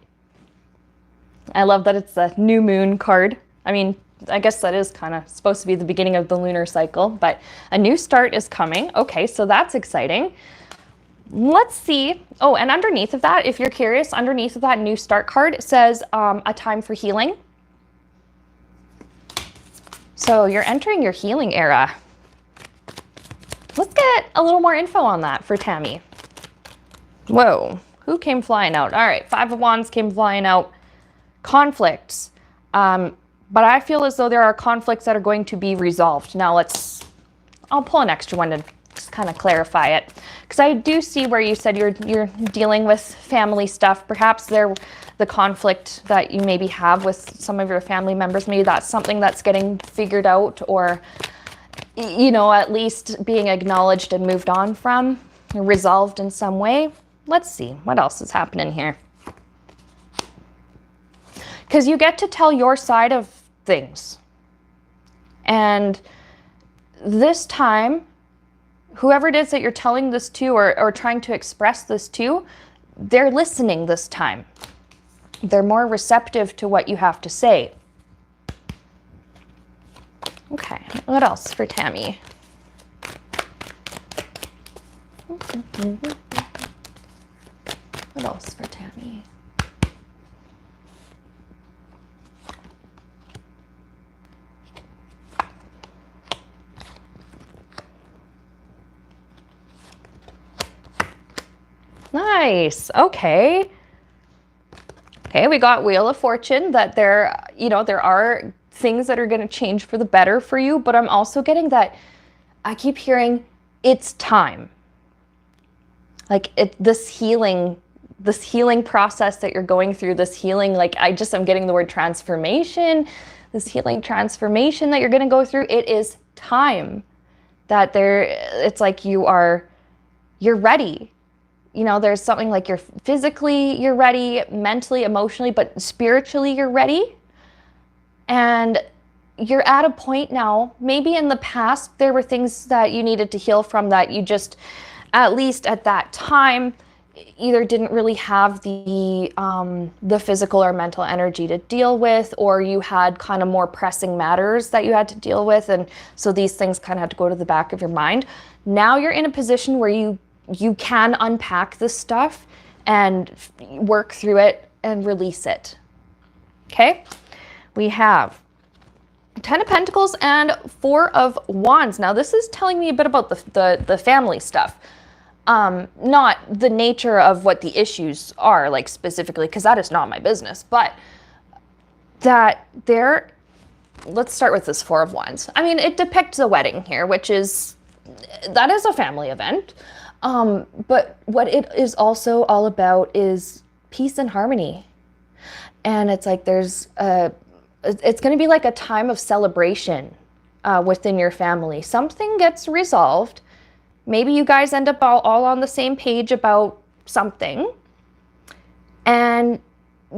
I love that it's a new moon card. I mean, I guess that is kind of supposed to be the beginning of the lunar cycle, but a new start is coming. Okay, so that's exciting. Let's see. Oh, and underneath of that, if you're curious, underneath of that new start card, it says a time for healing. So you're entering your healing era. Let's get a little more info on that for Tammy. Whoa, who came flying out? All right, Five of Wands came flying out. Conflicts. But I feel as though there are conflicts that are going to be resolved. Now I'll pull an extra one to just kind of clarify it. Because I do see where you said you're dealing with family stuff. Perhaps the conflict that you maybe have with some of your family members, maybe that's something that's getting figured out, or, you know, at least being acknowledged and moved on from, resolved in some way. Let's see, what else is happening here? Because you get to tell your side of things. And this time, whoever it is that you're telling this to, or trying to express this to, they're listening this time. They're more receptive to what you have to say. Okay, what else for Tammy? What else for Tammy? Nice. Okay. Okay, we got Wheel of Fortune, that there are things that are going to change for the better for you, but I'm also getting that I keep hearing it's time. Like this healing process that you're going through, this healing, like I'm getting the word transformation, this healing transformation that you're going to go through. It is time that it's like you're ready. You know, there's something like you're ready, mentally, emotionally, but spiritually you're ready. And you're at a point now, maybe in the past there were things that you needed to heal from that you just, at least at that time, either didn't really have the physical or mental energy to deal with, or you had kind of more pressing matters that you had to deal with. And so these things kind of had to go to the back of your mind. Now you're in a position where you can unpack this stuff and work through it and release it. Okay? We have 10 of Pentacles and 4 of Wands. Now this is telling me a bit about the family stuff. Not the nature of what the issues are, like specifically, because that is not my business, but that let's start with this 4 of Wands. I mean, it depicts a wedding here, that is a family event. But what it is also all about is peace and harmony. And it's like it's going to be like a time of celebration within your family. Something gets resolved. Maybe you guys end up all on the same page about something. And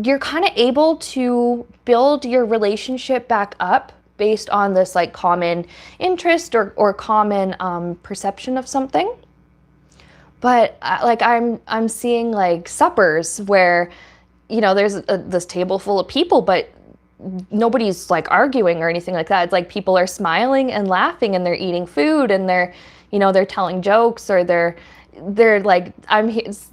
you're kind of able to build your relationship back up based on this like common interest or common perception of something. But like I'm seeing like suppers where, you know, there's this table full of people, but nobody's like arguing or anything like that. It's like people are smiling and laughing and they're eating food and they're telling jokes, or they're like, I'm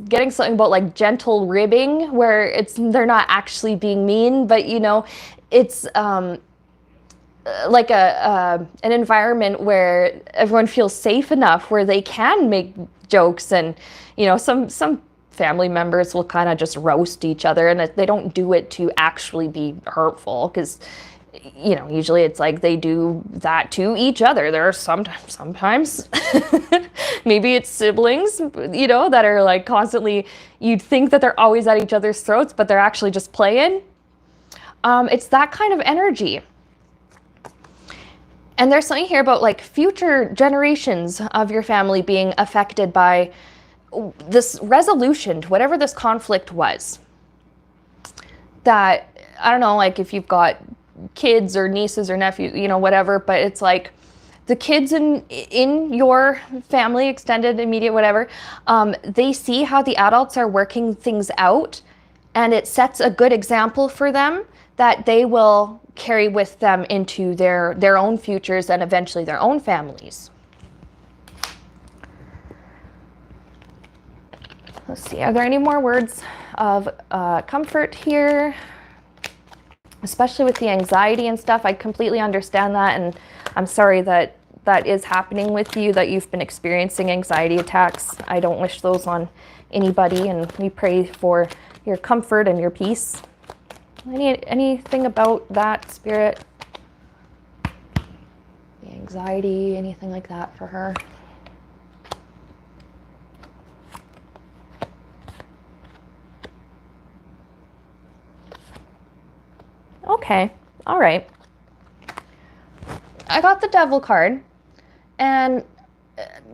getting something about like gentle ribbing where they're not actually being mean, but you know, it's like an environment where everyone feels safe enough where they can make jokes. And you know, some family members will kind of just roast each other, and they don't do it to actually be hurtful, because you know, usually it's like they do that to each other. There are sometimes maybe it's siblings, you know, that are like constantly, you'd think that they're always at each other's throats, but they're actually just playing. It's that kind of energy. And there's something here about like future generations of your family being affected by this resolution to whatever this conflict was. That, I don't know, like if you've got kids or nieces or nephews, you know, whatever, but it's like the kids in your family, extended, immediate, whatever, they see how the adults are working things out, and it sets a good example for them that they will carry with them into their own futures and eventually their own families. Let's see, are there any more words of comfort here? Especially with the anxiety and stuff, I completely understand that, and I'm sorry that that is happening with you, that you've been experiencing anxiety attacks. I don't wish those on anybody, and we pray for your comfort and your peace. Anything about that, Spirit? The anxiety, anything like that for her? Okay, all right. I got the Devil card, and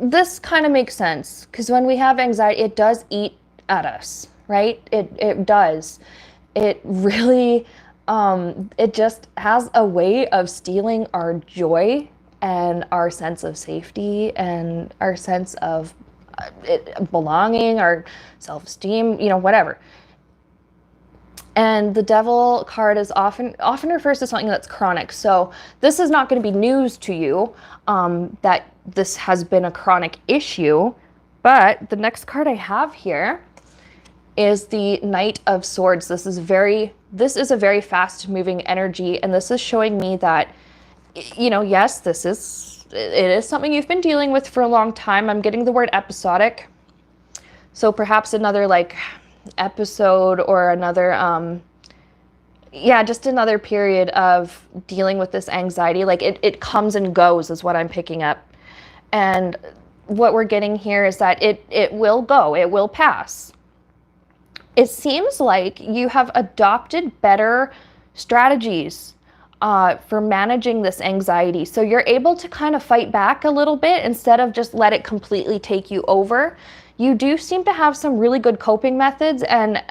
this kind of makes sense, because when we have anxiety, it does eat at us, right? It does. It really, it just has a way of stealing our joy and our sense of safety and our sense of belonging, our self-esteem, you know, whatever. And the Devil card is often refers to something that's chronic. So this is not going to be news to you, that this has been a chronic issue. But the next card I have here is the Knight of Swords. This is a very fast moving energy, and this is showing me that, you know, yes, it is something you've been dealing with for a long time. I'm getting the word episodic. So perhaps another like episode or another just another period of dealing with this anxiety. Like it comes and goes is what I'm picking up. And what we're getting here is that it will go, it will pass. It seems like you have adopted better strategies for managing this anxiety. So you're able to kind of fight back a little bit instead of just let it completely take you over. You do seem to have some really good coping methods and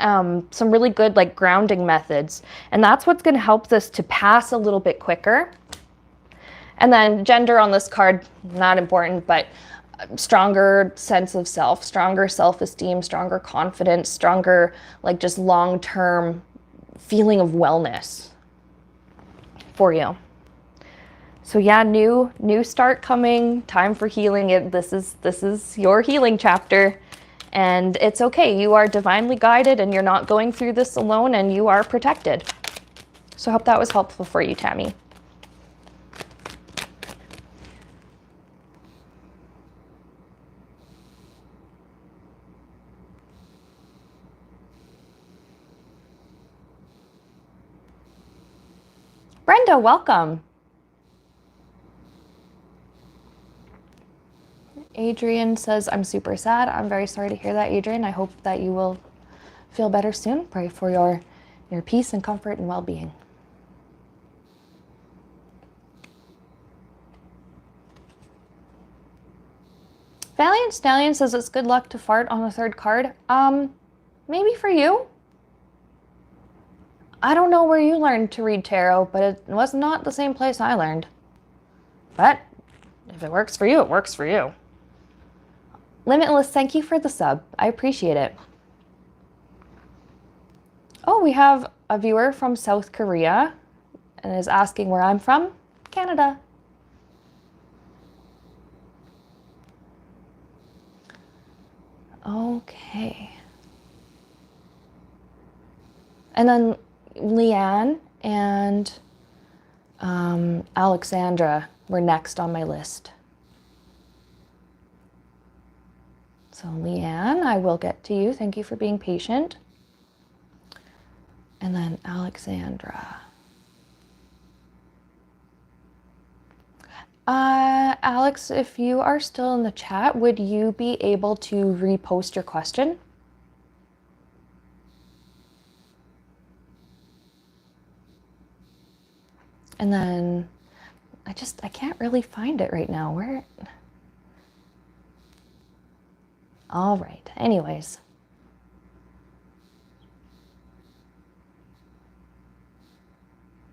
some really good like grounding methods. And that's what's going to help this to pass a little bit quicker. And then gender on this card, not important, but stronger sense of self, stronger self-esteem, stronger confidence, stronger like just long-term feeling of wellness for you. So yeah, new start coming, time for healing. This is your healing chapter, and it's okay. You are divinely guided, and you're not going through this alone, and you are protected. So I hope that was helpful for you, Tammy. Brenda, welcome. Adrian says, I'm super sad. I'm very sorry to hear that, Adrian. I hope that you will feel better soon. Pray for your peace and comfort and well-being. Valiant Stallion says it's good luck to fart on the third card. Maybe for you. I don't know where you learned to read tarot, but it was not the same place I learned. But if it works for you, it works for you. Limitless, thank you for the sub. I appreciate it. Oh, we have a viewer from South Korea and is asking where I'm from. Canada. Okay. And then Leanne and Alexandra were next on my list. So Leanne, I will get to you. Thank you for being patient. And then Alexandra. Alex, if you are still in the chat, would you be able to repost your question? And then I can't really find it right now. Where? All right. Anyways.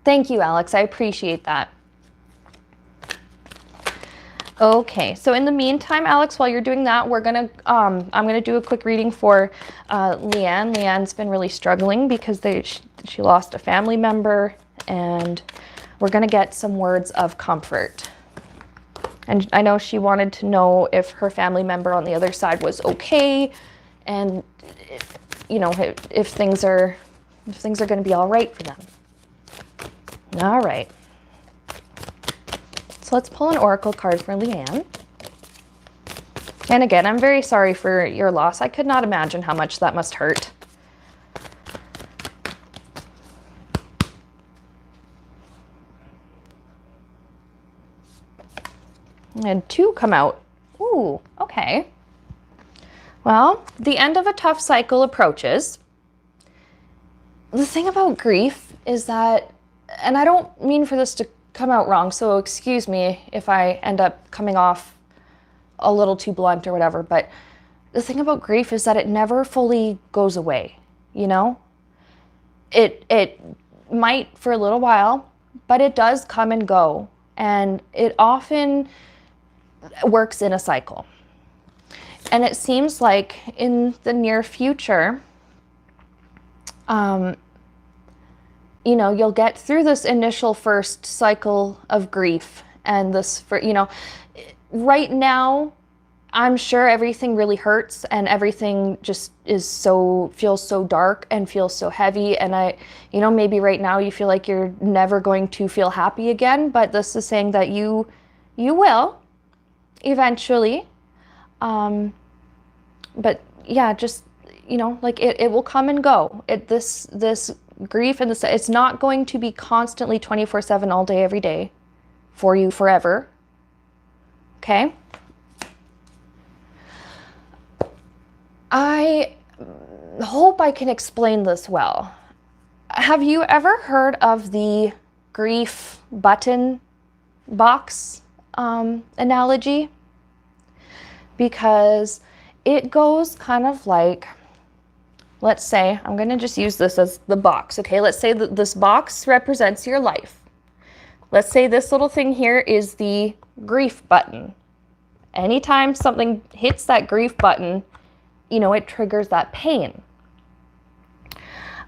Thank you, Alex. I appreciate that. Okay, so in the meantime, Alex, while you're doing that, I'm gonna do a quick reading for Leanne. Leanne's been really struggling because she lost a family member, and we're gonna get some words of comfort. And I know she wanted to know if her family member on the other side was okay, and if things are gonna be all right for them. All right. So let's pull an oracle card for Leanne. And again, I'm very sorry for your loss. I could not imagine how much that must hurt. And 2 come out. Ooh, okay. Well, the end of a tough cycle approaches. The thing about grief is that, and I don't mean for this to come out wrong, so excuse me if I end up coming off a little too blunt or whatever, but the thing about grief is that it never fully goes away, you know? It might for a little while, but it does come and go, and it often works in a cycle. And it seems like in the near future, you'll get through this initial first cycle of grief, and right now, I'm sure everything really hurts, and everything just feels so dark and feels so heavy. And maybe right now you feel like you're never going to feel happy again, but this is saying that you will eventually. But yeah, just, it will come and go. This grief and it's not going to be constantly 24/7 all day, every day for you forever. Okay? I hope I can explain this well. Have you ever heard of the grief button box analogy? Because it goes kind of like, let's say, I'm going to just use this as the box, okay? Let's say that this box represents your life. Let's say this little thing here is the grief button. Anytime something hits that grief button, it triggers that pain.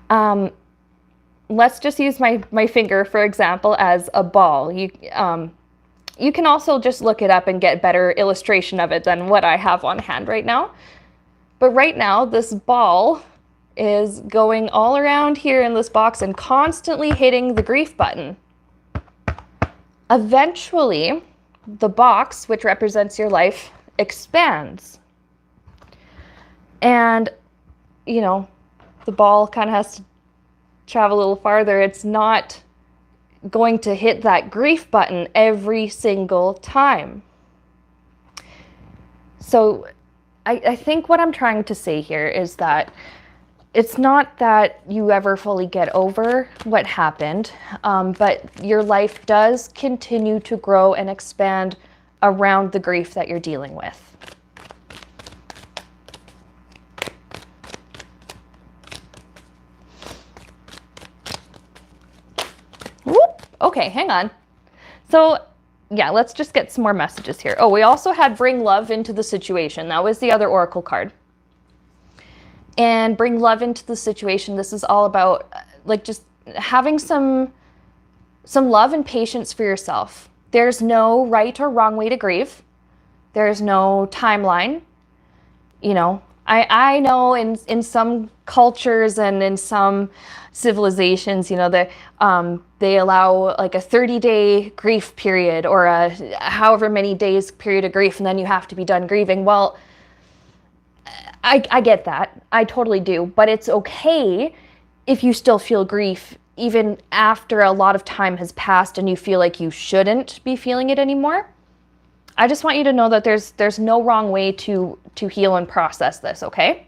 Let's just use my finger, for example, as a ball. You can also just look it up and get better illustration of it than what I have on hand right now. But right now, this ball is going all around here in this box and constantly hitting the grief button. Eventually, the box, which represents your life, expands. And, the ball kind of has to travel a little farther. It's not going to hit that grief button every single time. So I think what I'm trying to say here is that it's not that you ever fully get over what happened, but your life does continue to grow and expand around the grief that you're dealing with. Okay, hang on. So yeah, let's just get some more messages here. Oh, we also had bring love into the situation. That was the other oracle card. And bring love into the situation. This is all about just having some love and patience for yourself. There's no right or wrong way to grieve. There's no timeline. I know in some cultures and in some civilizations, they allow like a 30-day grief period or a however many days period of grief, and then you have to be done grieving. Well, I get that. I totally do. But it's okay if you still feel grief even after a lot of time has passed and you feel like you shouldn't be feeling it anymore. I just want you to know that there's no wrong way to heal and process this, okay?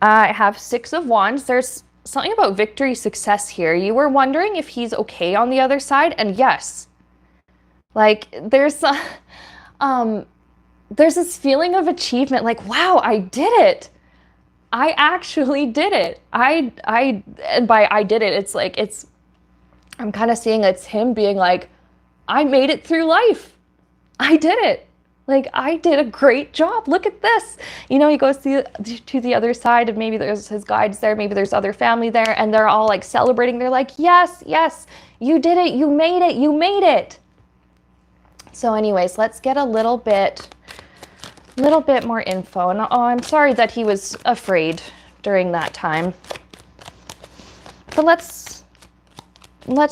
I have 6 of Wands. There's something about victory, success here. You were wondering if he's okay on the other side, and yes. There's this feeling of achievement, like, wow, I did it. I actually did it. And by I did it, I'm kind of seeing it's him being like, I made it through life. I did it. Like, I did a great job. Look at this. You know, he goes to the other side, and maybe there's his guides there. Maybe there's other family there, and they're all like celebrating. They're like, yes, yes, you did it. You made it. You made it. So anyways, let's get a little bit more info. And oh, I'm sorry that he was afraid during that time. But let's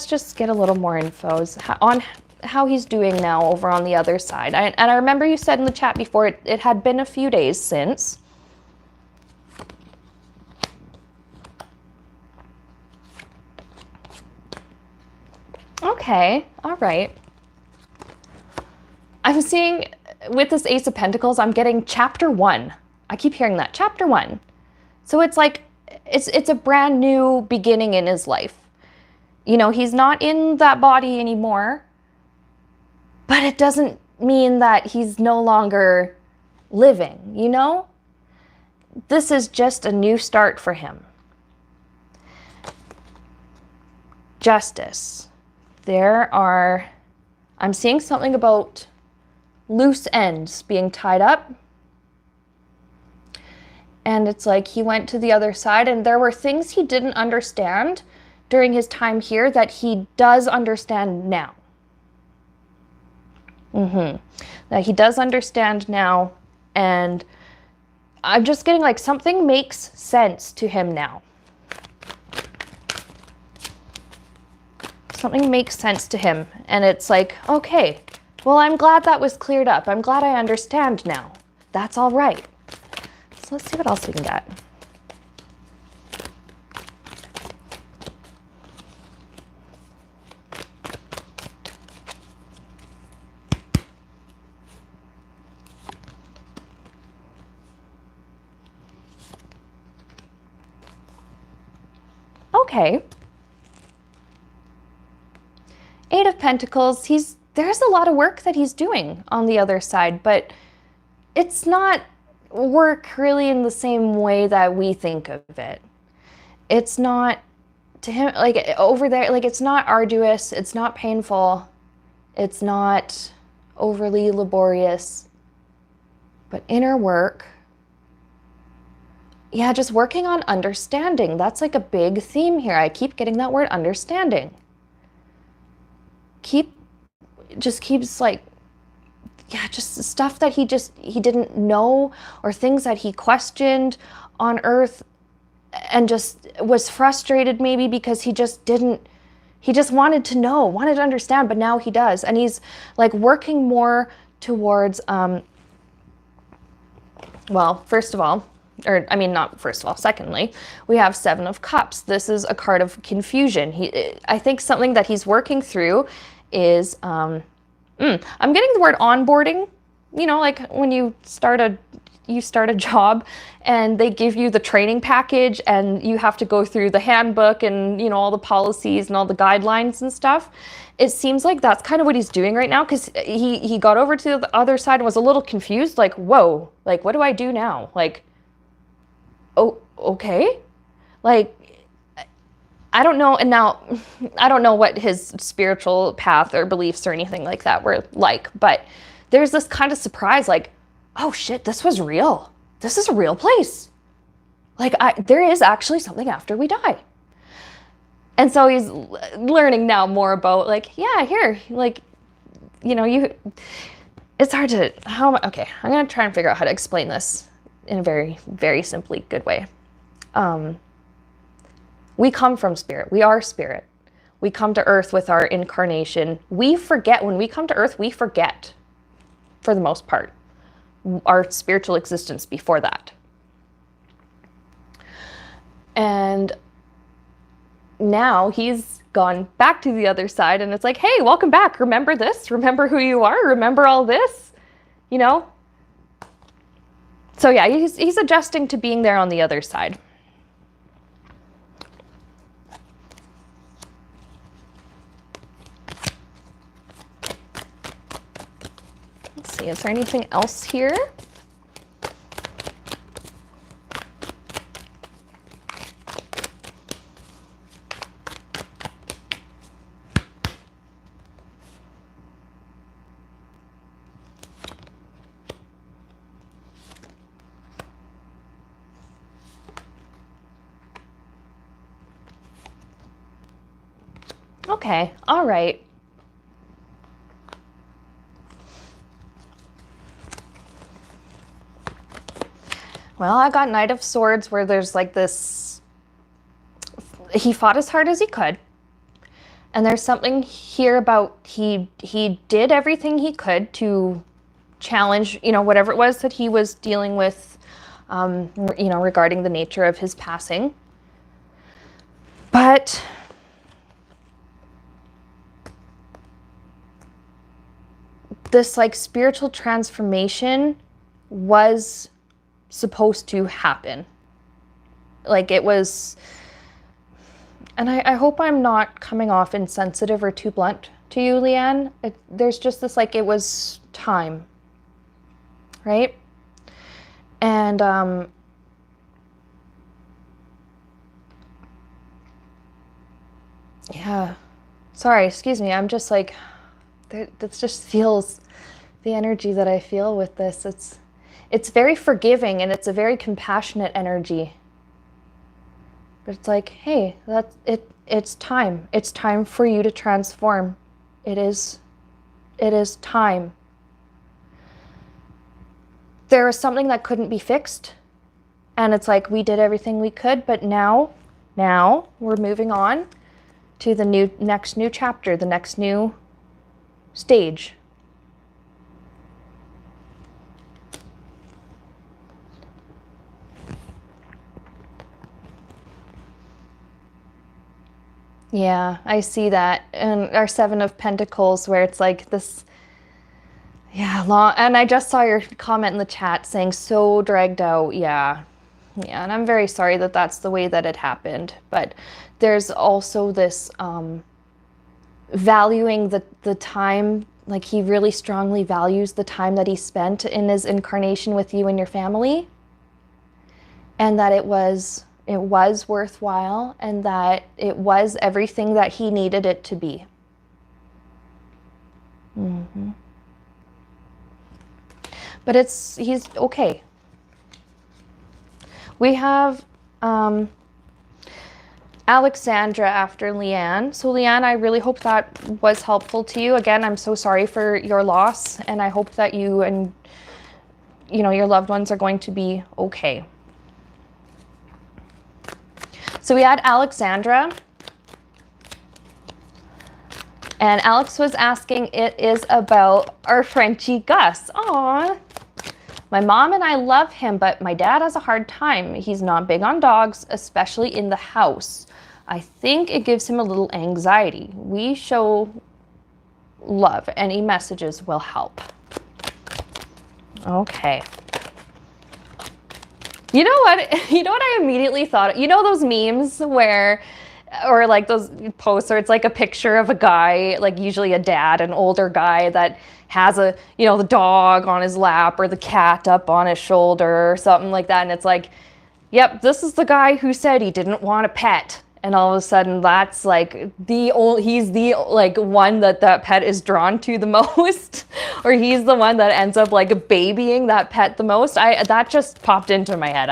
just get a little more info on how he's doing now over on the other side. And I remember you said in the chat before it had been a few days since. Okay, all right. I'm seeing with this Ace of Pentacles, I'm getting chapter 1. I keep hearing that, chapter 1. So it's like, it's a brand new beginning in his life. You know, he's not in that body anymore, but it doesn't mean that he's no longer living, you know? This is just a new start for him. Justice. I'm seeing something about loose ends being tied up. And it's like he went to the other side, and there were things he didn't understand during his time here that he does understand now. That he does understand now, and I'm just getting like something makes sense to him now. Something makes sense to him, and it's like, okay, well, I'm glad that was cleared up. I'm glad I understand now. That's all right. So let's see what else we can get. Okay. Eight of Pentacles, there's a lot of work that he's doing on the other side, but it's not work really in the same way that we think of it. It's not, to him, like over there, like it's not arduous, it's not painful, it's not overly laborious, but inner work. Yeah, just working on understanding. That's like a big theme here. I keep getting that word, understanding. Just keeps like, yeah, just stuff that he didn't know, or things that he questioned on Earth and just was frustrated maybe because he just wanted to know, wanted to understand, but now he does. And he's like working more towards, well, first of all, or I mean, not first of all, secondly, we have Seven of Cups. This is a card of confusion. I think something that he's working through is, I'm getting the word onboarding, you know, like when you start a job and they give you the training package and you have to go through the handbook and, you know, all the policies and all the guidelines and stuff. It seems like that's kind of what he's doing right now, because he got over to the other side and was a little confused, like, whoa, like, what do I do now? Like, oh, okay. Like, I don't know. And now I don't know what his spiritual path or beliefs or anything like that were like, but there's this kind of surprise, like, oh shit, this was real. This is a real place. Like, there is actually something after we die. And so he's learning now more about, like, yeah, here, like, you know, it's hard to, okay, I'm going to try and figure out how to explain this in a very, very simply good way. We come from spirit. We are spirit. We come to earth with our incarnation. We forget. When we come to earth, we forget, for the most part, our spiritual existence before that. And now he's gone back to the other side, and it's like, hey, welcome back. Remember this? Remember who you are? Remember all this? You know? So yeah, he's adjusting to being there on the other side. Let's see, is there anything else here? Okay, all right. Well, I got Knight of Swords where there's like this, he fought as hard as he could. And there's something here about he did everything he could to challenge, you know, whatever it was that he was dealing with, you know, regarding the nature of his passing. But this like spiritual transformation was supposed to happen. Like it was, and I hope I'm not coming off insensitive or too blunt to you, Leanne. There's just this, like, it was time, right? And yeah, sorry, excuse me. I'm just like, that just feels the energy that I feel with this. It's very forgiving and it's a very compassionate energy. But it's like, hey, that's it. It's time. It's time for you to transform. It is time. There was something that couldn't be fixed. And it's like, we did everything we could, but now we're moving on to the next new chapter, the next new stage. Yeah, I see that. And our Seven of Pentacles, where it's like this, yeah, long. And I just saw your comment in the chat saying so dragged out. Yeah, and I'm very sorry that that's the way that it happened. But there's also this valuing the time. Like, he really strongly values the time that he spent in his incarnation with you and your family, and that it was worthwhile, and that it was everything that he needed it to be. Mm-hmm. But he's okay. We have Alexandra after Leanne. So Leanne, I really hope that was helpful to you. Again, I'm so sorry for your loss, and I hope that you and, you know, your loved ones are going to be okay. So we had Alexandra, and Alex was asking, it is about our Frenchie Gus. Aww. My mom and I love him, but my dad has a hard time. He's not big on dogs, especially in the house. I think it gives him a little anxiety. We show love. Any messages will help. Okay. You know what? You know what I immediately thought? You know those memes where, or like those posts where it's like a picture of a guy, like usually a dad, an older guy that has a, you know, the dog on his lap or the cat up on his shoulder or something like that. And it's like, yep, this is the guy who said he didn't want a pet. And all of a sudden that's like he's the like one that pet is drawn to the most, or he's the one that ends up like babying that pet the most. That just popped into my head.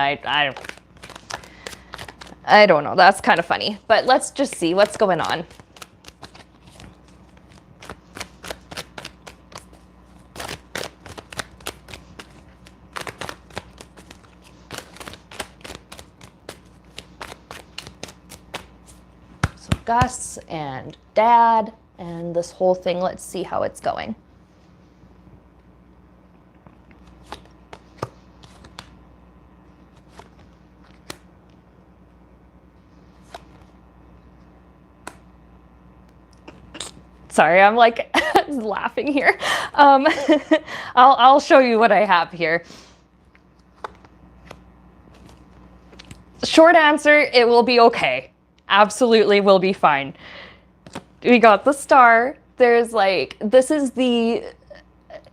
I don't know. That's kind of funny, but let's just see what's going on. Gus and Dad and this whole thing. Let's see how it's going. Sorry, I'm like laughing here. I'll show you what I have here. Short answer, it will be okay. Absolutely will be fine. We got the star. There's like, this is the,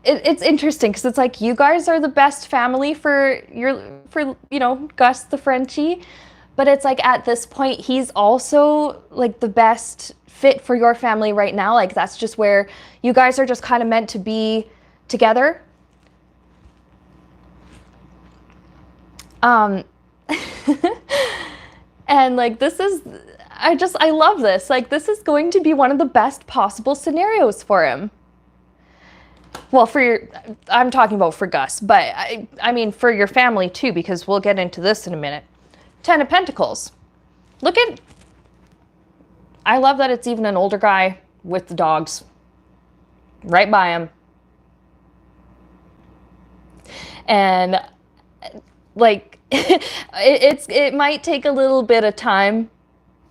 it's interesting because it's like, you guys are the best family for you know, Gus the Frenchie, but it's like at this point, he's also like the best fit for your family right now. Like, that's just where you guys are just kind of meant to be together. And like, this is, I love this. Like, this is going to be one of the best possible scenarios for him. Well, I'm talking about for Gus, but I mean for your family too, because we'll get into this in a minute. 10 of Pentacles. I love that it's even an older guy with the dogs right by him. And like, it might take a little bit of time.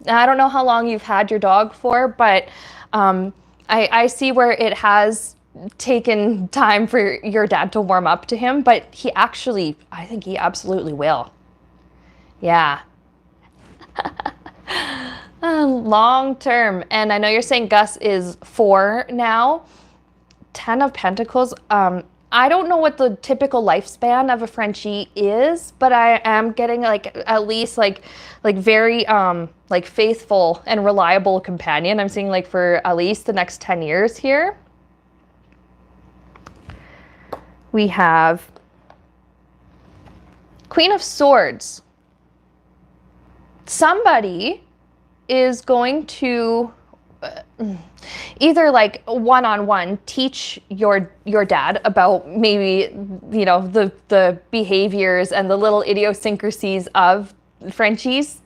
I don't know how long you've had your dog for, but I see where it has taken time for your dad to warm up to him, but I think he absolutely will. Yeah. Long term. And I know you're saying Gus is 4 now. 10 of Pentacles. I don't know what the typical lifespan of a Frenchie is, but I am getting like at least like very like faithful and reliable companion. I'm seeing like for at least the next 10 years here. We have Queen of Swords. Somebody is going to either like one-on-one teach your dad about maybe, you know, the behaviors and the little idiosyncrasies of Frenchies,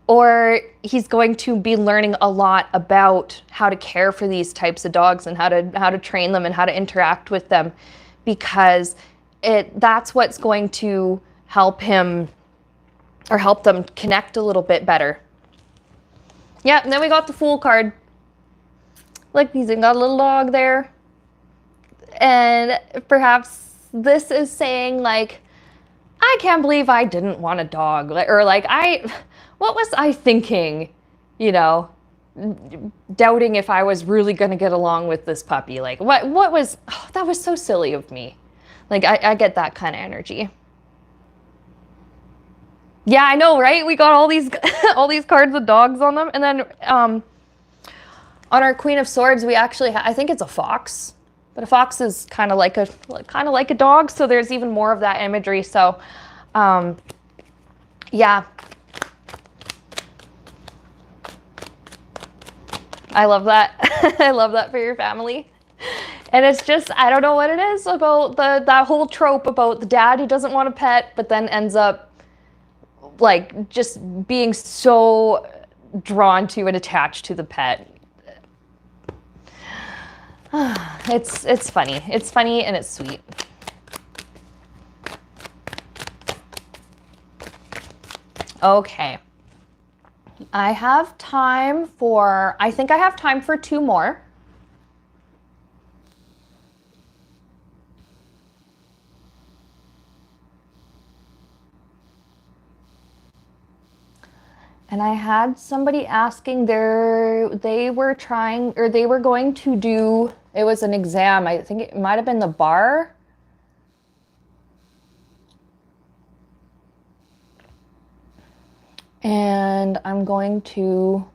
or he's going to be learning a lot about how to care for these types of dogs and how to train them and how to interact with them, because that's what's going to help him or help them connect a little bit better. Yeah, and then we got the Fool card. Like, he's got a little dog there. And perhaps this is saying, like, I can't believe I didn't want a dog. Or like, what was I thinking? You know, doubting if I was really going to get along with this puppy. Like, what was, that was so silly of me. Like, I get that kind of energy. Yeah, I know, right? We got all these all these cards with dogs on them. And then on our Queen of Swords, we actually I think it's a fox. But a fox is kind of like a dog, so there's even more of that imagery. So yeah. I love that. I love that for your family. And it's just, I don't know what it is about that whole trope about the dad who doesn't want a pet, but then ends up like just being so drawn to and attached to the pet. It's funny. It's funny and it's sweet. Okay. I have time for, I think I have time for 2 more. And I had somebody asking they were going to do, it was an exam. I think it might have been the bar. And I'm going to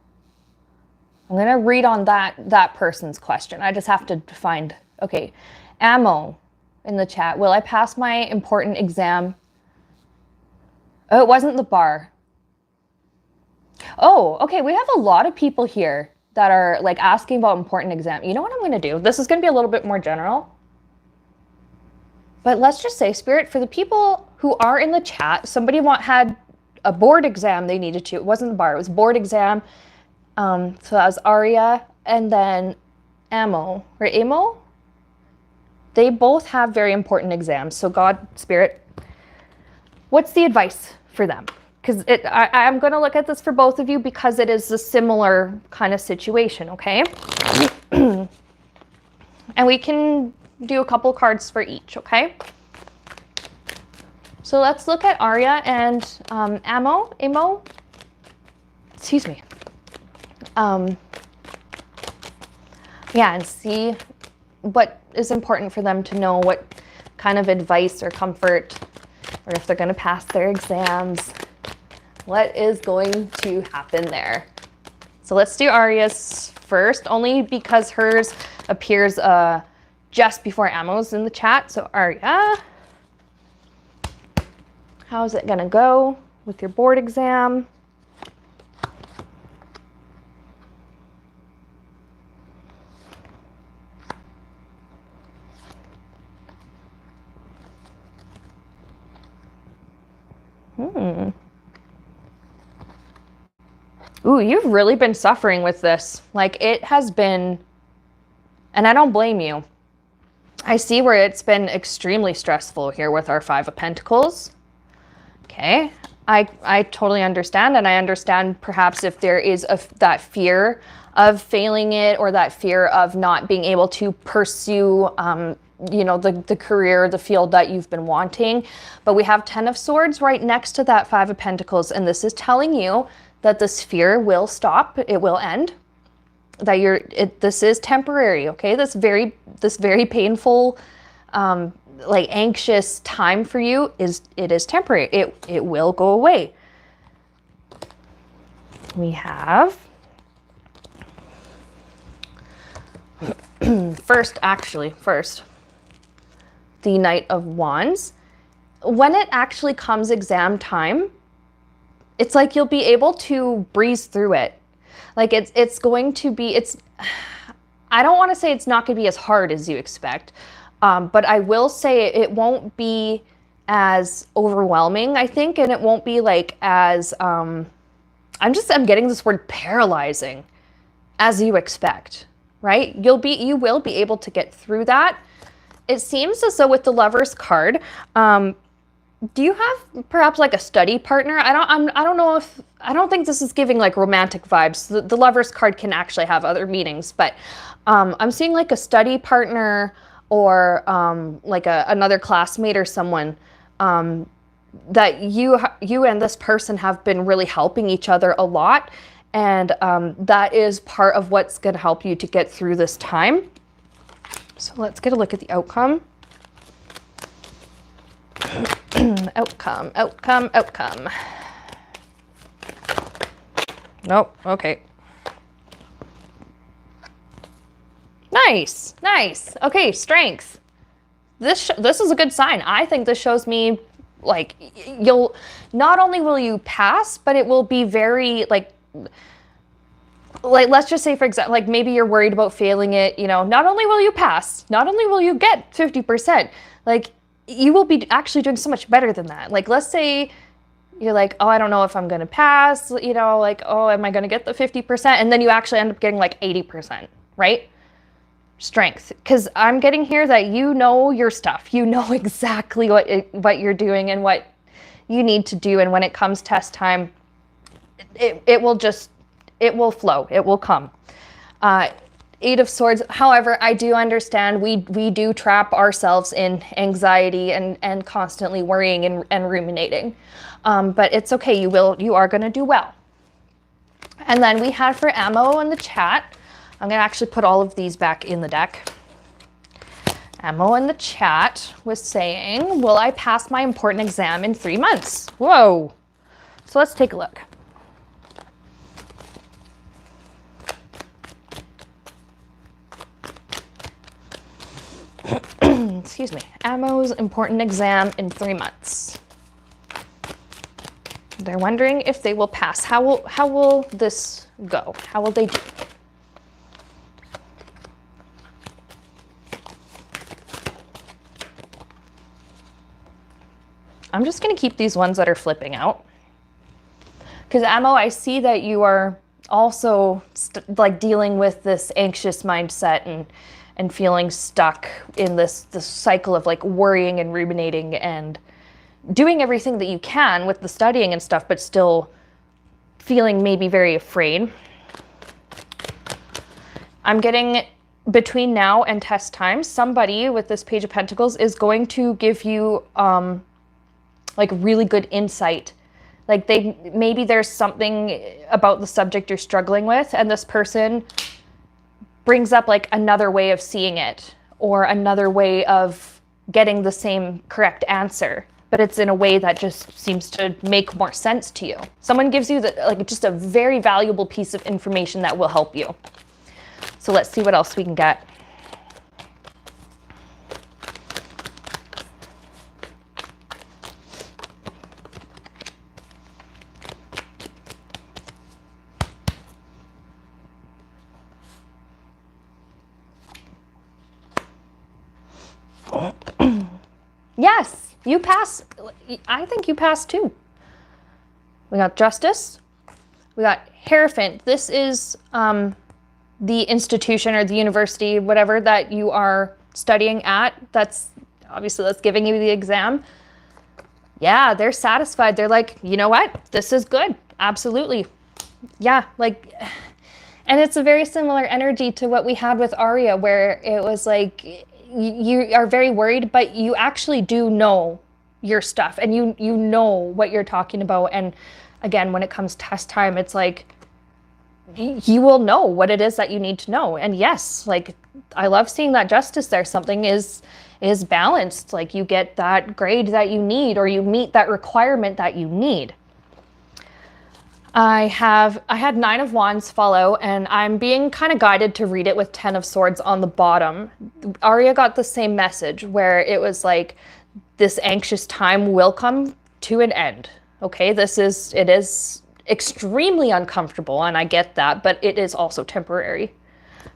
read on that person's question. I just have to find, okay. Amo in the chat. Will I pass my important exam? Oh, it wasn't the bar. Oh, okay. We have a lot of people here that are like asking about important exam. You know what I'm going to do? This is going to be a little bit more general. But let's just say, Spirit, for the people who are in the chat, somebody had a board exam they needed to. It wasn't the bar. It was board exam. So that was Arya and then Amo. Right, Amo? They both have very important exams. So God, Spirit, what's the advice for them? Because I'm going to look at this for both of you because it is a similar kind of situation, okay? And we can do a couple cards for each, okay? So let's look at Arya and Amo, excuse me. Yeah, and see what is important for them to know, what kind of advice or comfort, or if they're going to pass their exams. What is going to happen there? So let's do Arya's first, only because hers appears just before Amo's in the chat. So Arya, how's it gonna go with your board exam? Ooh, you've really been suffering with this. Like, it has been, and I don't blame you. I see where it's been extremely stressful here with our Five of Pentacles. Okay, I totally understand, and I understand perhaps if there is that fear of failing it, or that fear of not being able to pursue, you know, the career, the field that you've been wanting. But we have 10 of Swords right next to that Five of Pentacles, and this is telling you that this fear will stop, it will end, that this is temporary, okay? This very painful, like anxious time for you is temporary. It will go away. We have first, the Knight of Wands. When it actually comes exam time, it's like you'll be able to breeze through it. Like it's going to be, I don't want to say it's not going to be as hard as you expect, but I will say it won't be as overwhelming, I think, and it won't be like as, I'm getting this word paralyzing, as you expect, right? You will be able to get through that. It seems as though with the Lover's card, do you have perhaps like a study partner? I don't think this is giving like romantic vibes. The Lover's card can actually have other meanings, but I'm seeing like a study partner, or like another classmate or someone that you and this person have been really helping each other a lot, and that is part of what's going to help you to get through this time. So let's get a look at the outcome. outcome. Nope, okay. Nice. Okay, strength. This is a good sign. I think this shows me like you'll, not only will you pass, but it will be very like let's just say, for example, like maybe you're worried about failing it, you know, not only will you pass, not only will you get 50%, like you will be actually doing so much better than that. Like, let's say you're like, oh, I don't know if I'm going to pass, you know, like, oh, am I going to get the 50%? And then you actually end up getting like 80%, right? Strength. Because I'm getting here that you know your stuff. You know exactly what you're doing and what you need to do. And when it comes test time, it will flow. It will come. Eight of Swords. However, I do understand we do trap ourselves in anxiety and constantly worrying and ruminating. But it's okay. You are going to do well. And then we had for Amo in the chat. I'm going to actually put all of these back in the deck. Amo in the chat was saying, will I pass my important exam in 3 months? Whoa. So let's take a look. Excuse me. Amo's important exam in 3 months. They're wondering if they will pass. How will this go? How will they do? I'm just going to keep these ones that are flipping out. Because Amo, I see that you are also like dealing with this anxious mindset and feeling stuck in this cycle of like worrying and ruminating and doing everything that you can with the studying and stuff, but still feeling maybe very afraid. I'm getting between now and test time, somebody with this Page of Pentacles is going to give you like really good insight. Like maybe there's something about the subject you're struggling with, and this person brings up like another way of seeing it, or another way of getting the same correct answer, but it's in a way that just seems to make more sense to you. Someone gives you like just a very valuable piece of information that will help you. So let's see what else we can get. Yes, you pass. I think you pass too. We got Justice. We got Hierophant. This is the institution or the university, whatever that you are studying at. That's giving you the exam. Yeah, they're satisfied. They're like, you know what? This is good. Absolutely. Yeah, like, and it's a very similar energy to what we had with Arya, where it was like, you are very worried, but you actually do know your stuff, and you know what you're talking about. And again, when it comes test time, it's like, you will know what it is that you need to know. And yes, like, I love seeing that Justice there. Something is balanced. Like, you get that grade that you need, or you meet that requirement that you need. I had 9 of Wands follow, and I'm being kind of guided to read it with 10 of Swords on the bottom. Arya got the same message, where it was like, this anxious time will come to an end. Okay, it is extremely uncomfortable, and I get that, but it is also temporary.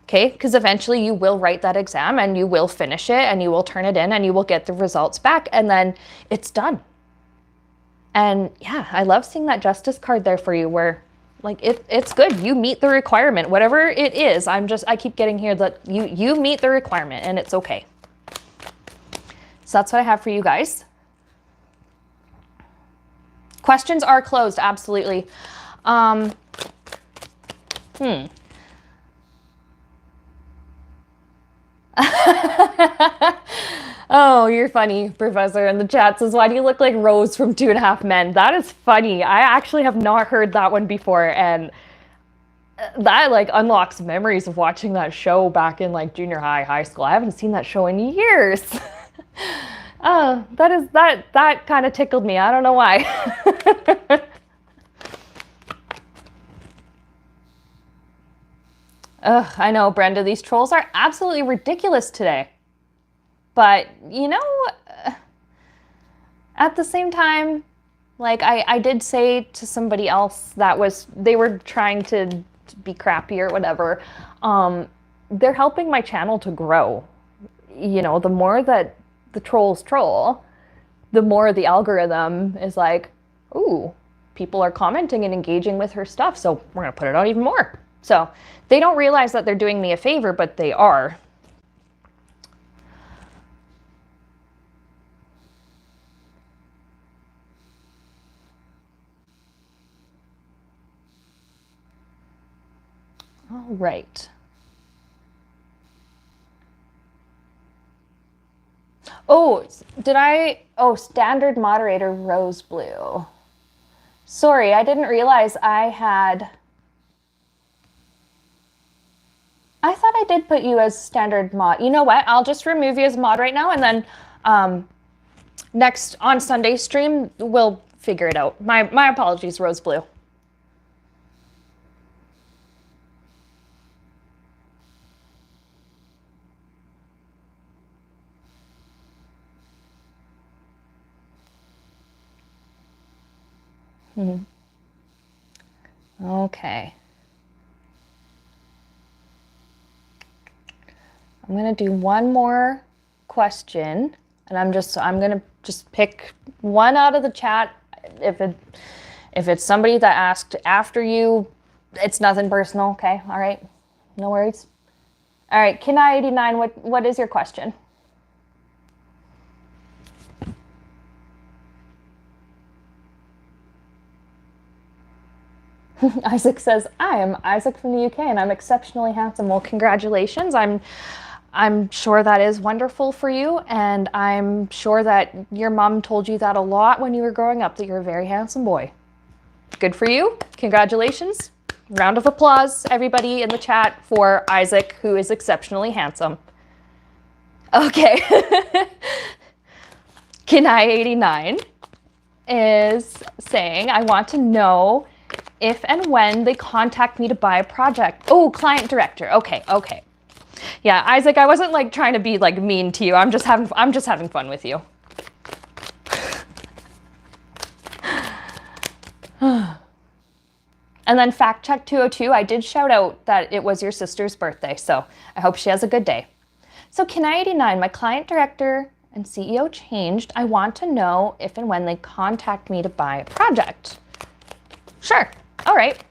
Okay, because eventually you will write that exam, and you will finish it, and you will turn it in, and you will get the results back, and then it's done. And yeah, I love seeing that Justice card there for you, where like, it's good. You meet the requirement, whatever it is. I keep getting here that you meet the requirement, and it's okay. So that's what I have for you guys. Questions are closed, absolutely. Oh, you're funny, Professor. In the chat says, why do you look like Rose from 2.5 Men? That is funny. I actually have not heard that one before, and that like unlocks memories of watching that show back in like junior high school. I haven't seen that show in years. Oh, that kind of tickled me. I don't know why. Ugh, I know, Brenda. These trolls are absolutely ridiculous today. But, you know, at the same time, like I did say to somebody else they were trying to be crappy or whatever. They're helping my channel to grow. You know, the more that the trolls troll, the more the algorithm is like, ooh, people are commenting and engaging with her stuff, so we're gonna put it out even more. So they don't realize that they're doing me a favor, but they are. All right. Oh, standard moderator rose blue. Sorry, I didn't realize I thought I did put you as standard mod. You know what? I'll just remove you as mod right now, and then next on Sunday stream, we'll figure it out. My apologies, rose blue. Okay. I'm gonna do one more question, and I'm gonna just pick one out of the chat. If it's somebody that asked after you, it's nothing personal. Okay, all right, no worries. All right, Kina89, what is your question? Isaac says, I am Isaac from the UK, and I'm exceptionally handsome. Well, congratulations. I'm sure that is wonderful for you, and I'm sure that your mom told you that a lot when you were growing up, that you're a very handsome boy. Good for you. Congratulations. Round of applause, everybody in the chat, for Isaac, who is exceptionally handsome. Okay. Kenai89 is saying, I want to know if and when they contact me to buy a project. Oh, client director. Okay. Yeah, Isaac, I wasn't like trying to be like mean to you. I'm just having fun with you. And then fact check 202, I did shout out that it was your sister's birthday, so I hope she has a good day. So Kenai89, my client director and CEO changed. I want to know if and when they contact me to buy a project. Sure. All right.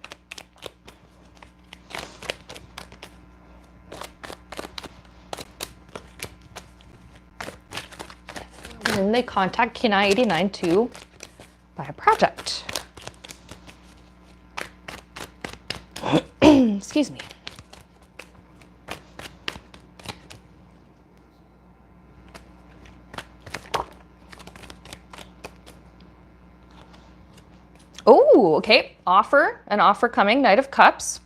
When they contact Kina 89 to buy a project. Excuse me. Oh, okay. An offer coming, Knight of Cups.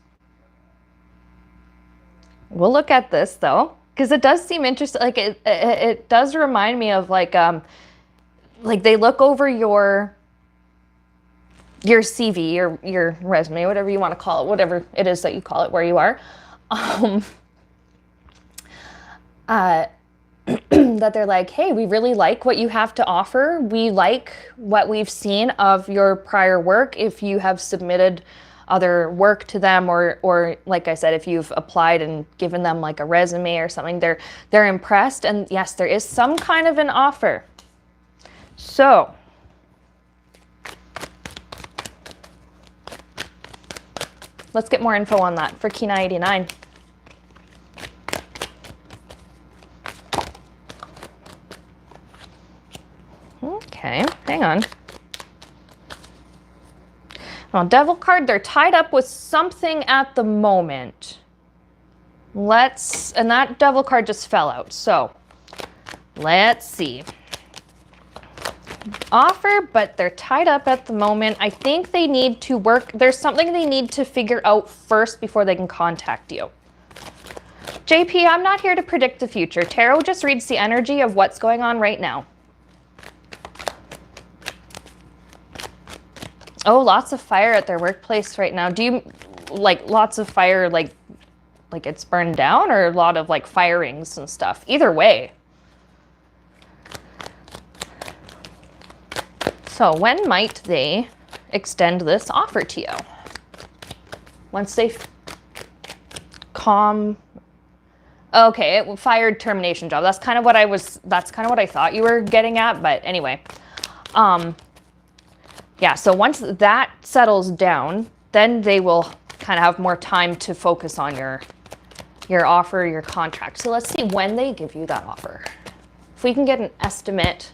We'll look at this though, because it does seem interesting. Like it does remind me of like they look over your CV, your resume, whatever you want to call it, whatever it is that you call it where you are. That they're like, hey, we really like what you have to offer. We like what we've seen of your prior work. If you have submitted other work to them, or like I said, if you've applied and given them like a resume or something, they're impressed. And yes, there is some kind of an offer. So let's get more info on that for Kina 89. Okay, hang on. Well, Devil card, they're tied up with something at the moment. And that Devil card just fell out. So let's see. Offer, but they're tied up at the moment. I think they need to work. There's something they need to figure out first before they can contact you. JP, I'm not here to predict the future. Tarot just reads the energy of what's going on right now. Oh, lots of fire at their workplace right now. Do you like lots of fire, like it's burned down, or a lot of like firings and stuff? Either way. So when might they extend this offer to you? Once they okay, fired termination job. That's kind of what I thought you were getting at, but anyway. Yeah, so once that settles down, then they will kind of have more time to focus on your offer, your contract. So let's see when they give you that offer. If we can get an estimate,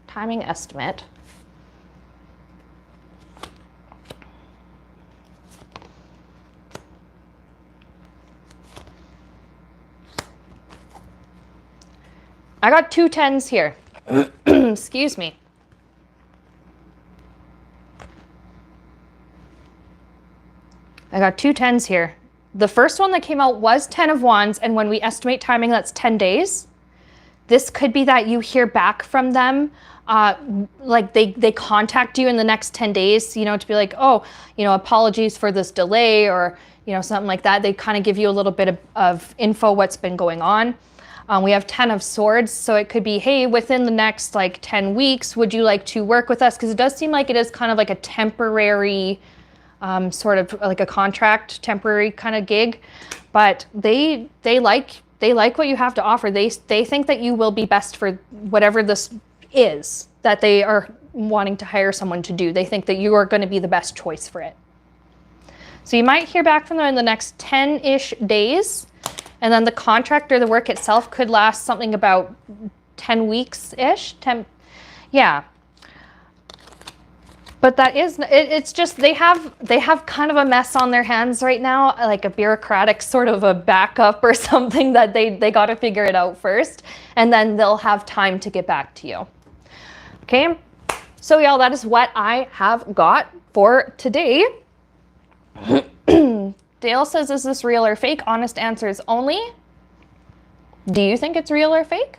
timing estimate. I got 2 10s here. Excuse me. I got 2 10s here. The first one that came out was 10 of Wands, and when we estimate timing, that's 10 days. This could be that you hear back from them, like they contact you in the next 10 days, to be like, oh, apologies for this delay, or, something like that. They kind of give you a little bit of info what's been going on. We have 10 of Swords, so it could be, hey, within the next like 10 weeks, would you like to work with us? Because it does seem like it is kind of like a temporary, sort of like a contract, temporary kind of gig, but they like what you have to offer. They think that you will be best for whatever this is that they are wanting to hire someone to do. They think that you are going to be the best choice for it. So you might hear back from them in the next 10-ish days, and then the contract or the work itself could last something about 10 weeks-ish. Yeah. But that is, it's just, they have kind of a mess on their hands right now, like a bureaucratic sort of a backup or something that they got to figure it out first, and then they'll have time to get back to you. Okay, so y'all, that is what I have got for today. Dale says, is this real or fake? Honest answers only. Do you think it's real or fake?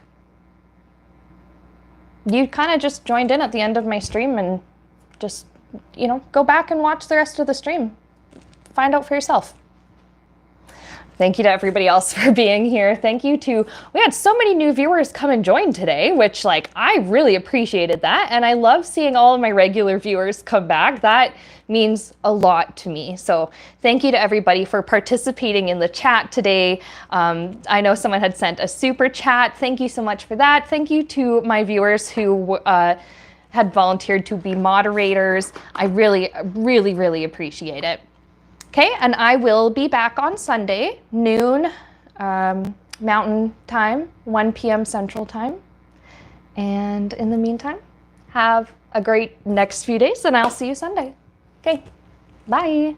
You kind of just joined in at the end of my stream, and just, go back and watch the rest of the stream. Find out for yourself. Thank you to everybody else for being here. Thank you to, we had so many new viewers come and join today, which I really appreciated that. And I love seeing all of my regular viewers come back. That means a lot to me. So thank you to everybody for participating in the chat today. I know someone had sent a super chat. Thank you so much for that. Thank you to my viewers who had volunteered to be moderators. I really, really, really appreciate it. Okay, and I will be back on Sunday, noon Mountain Time, 1 p.m. Central Time. And in the meantime, have a great next few days, and I'll see you Sunday. Okay, bye.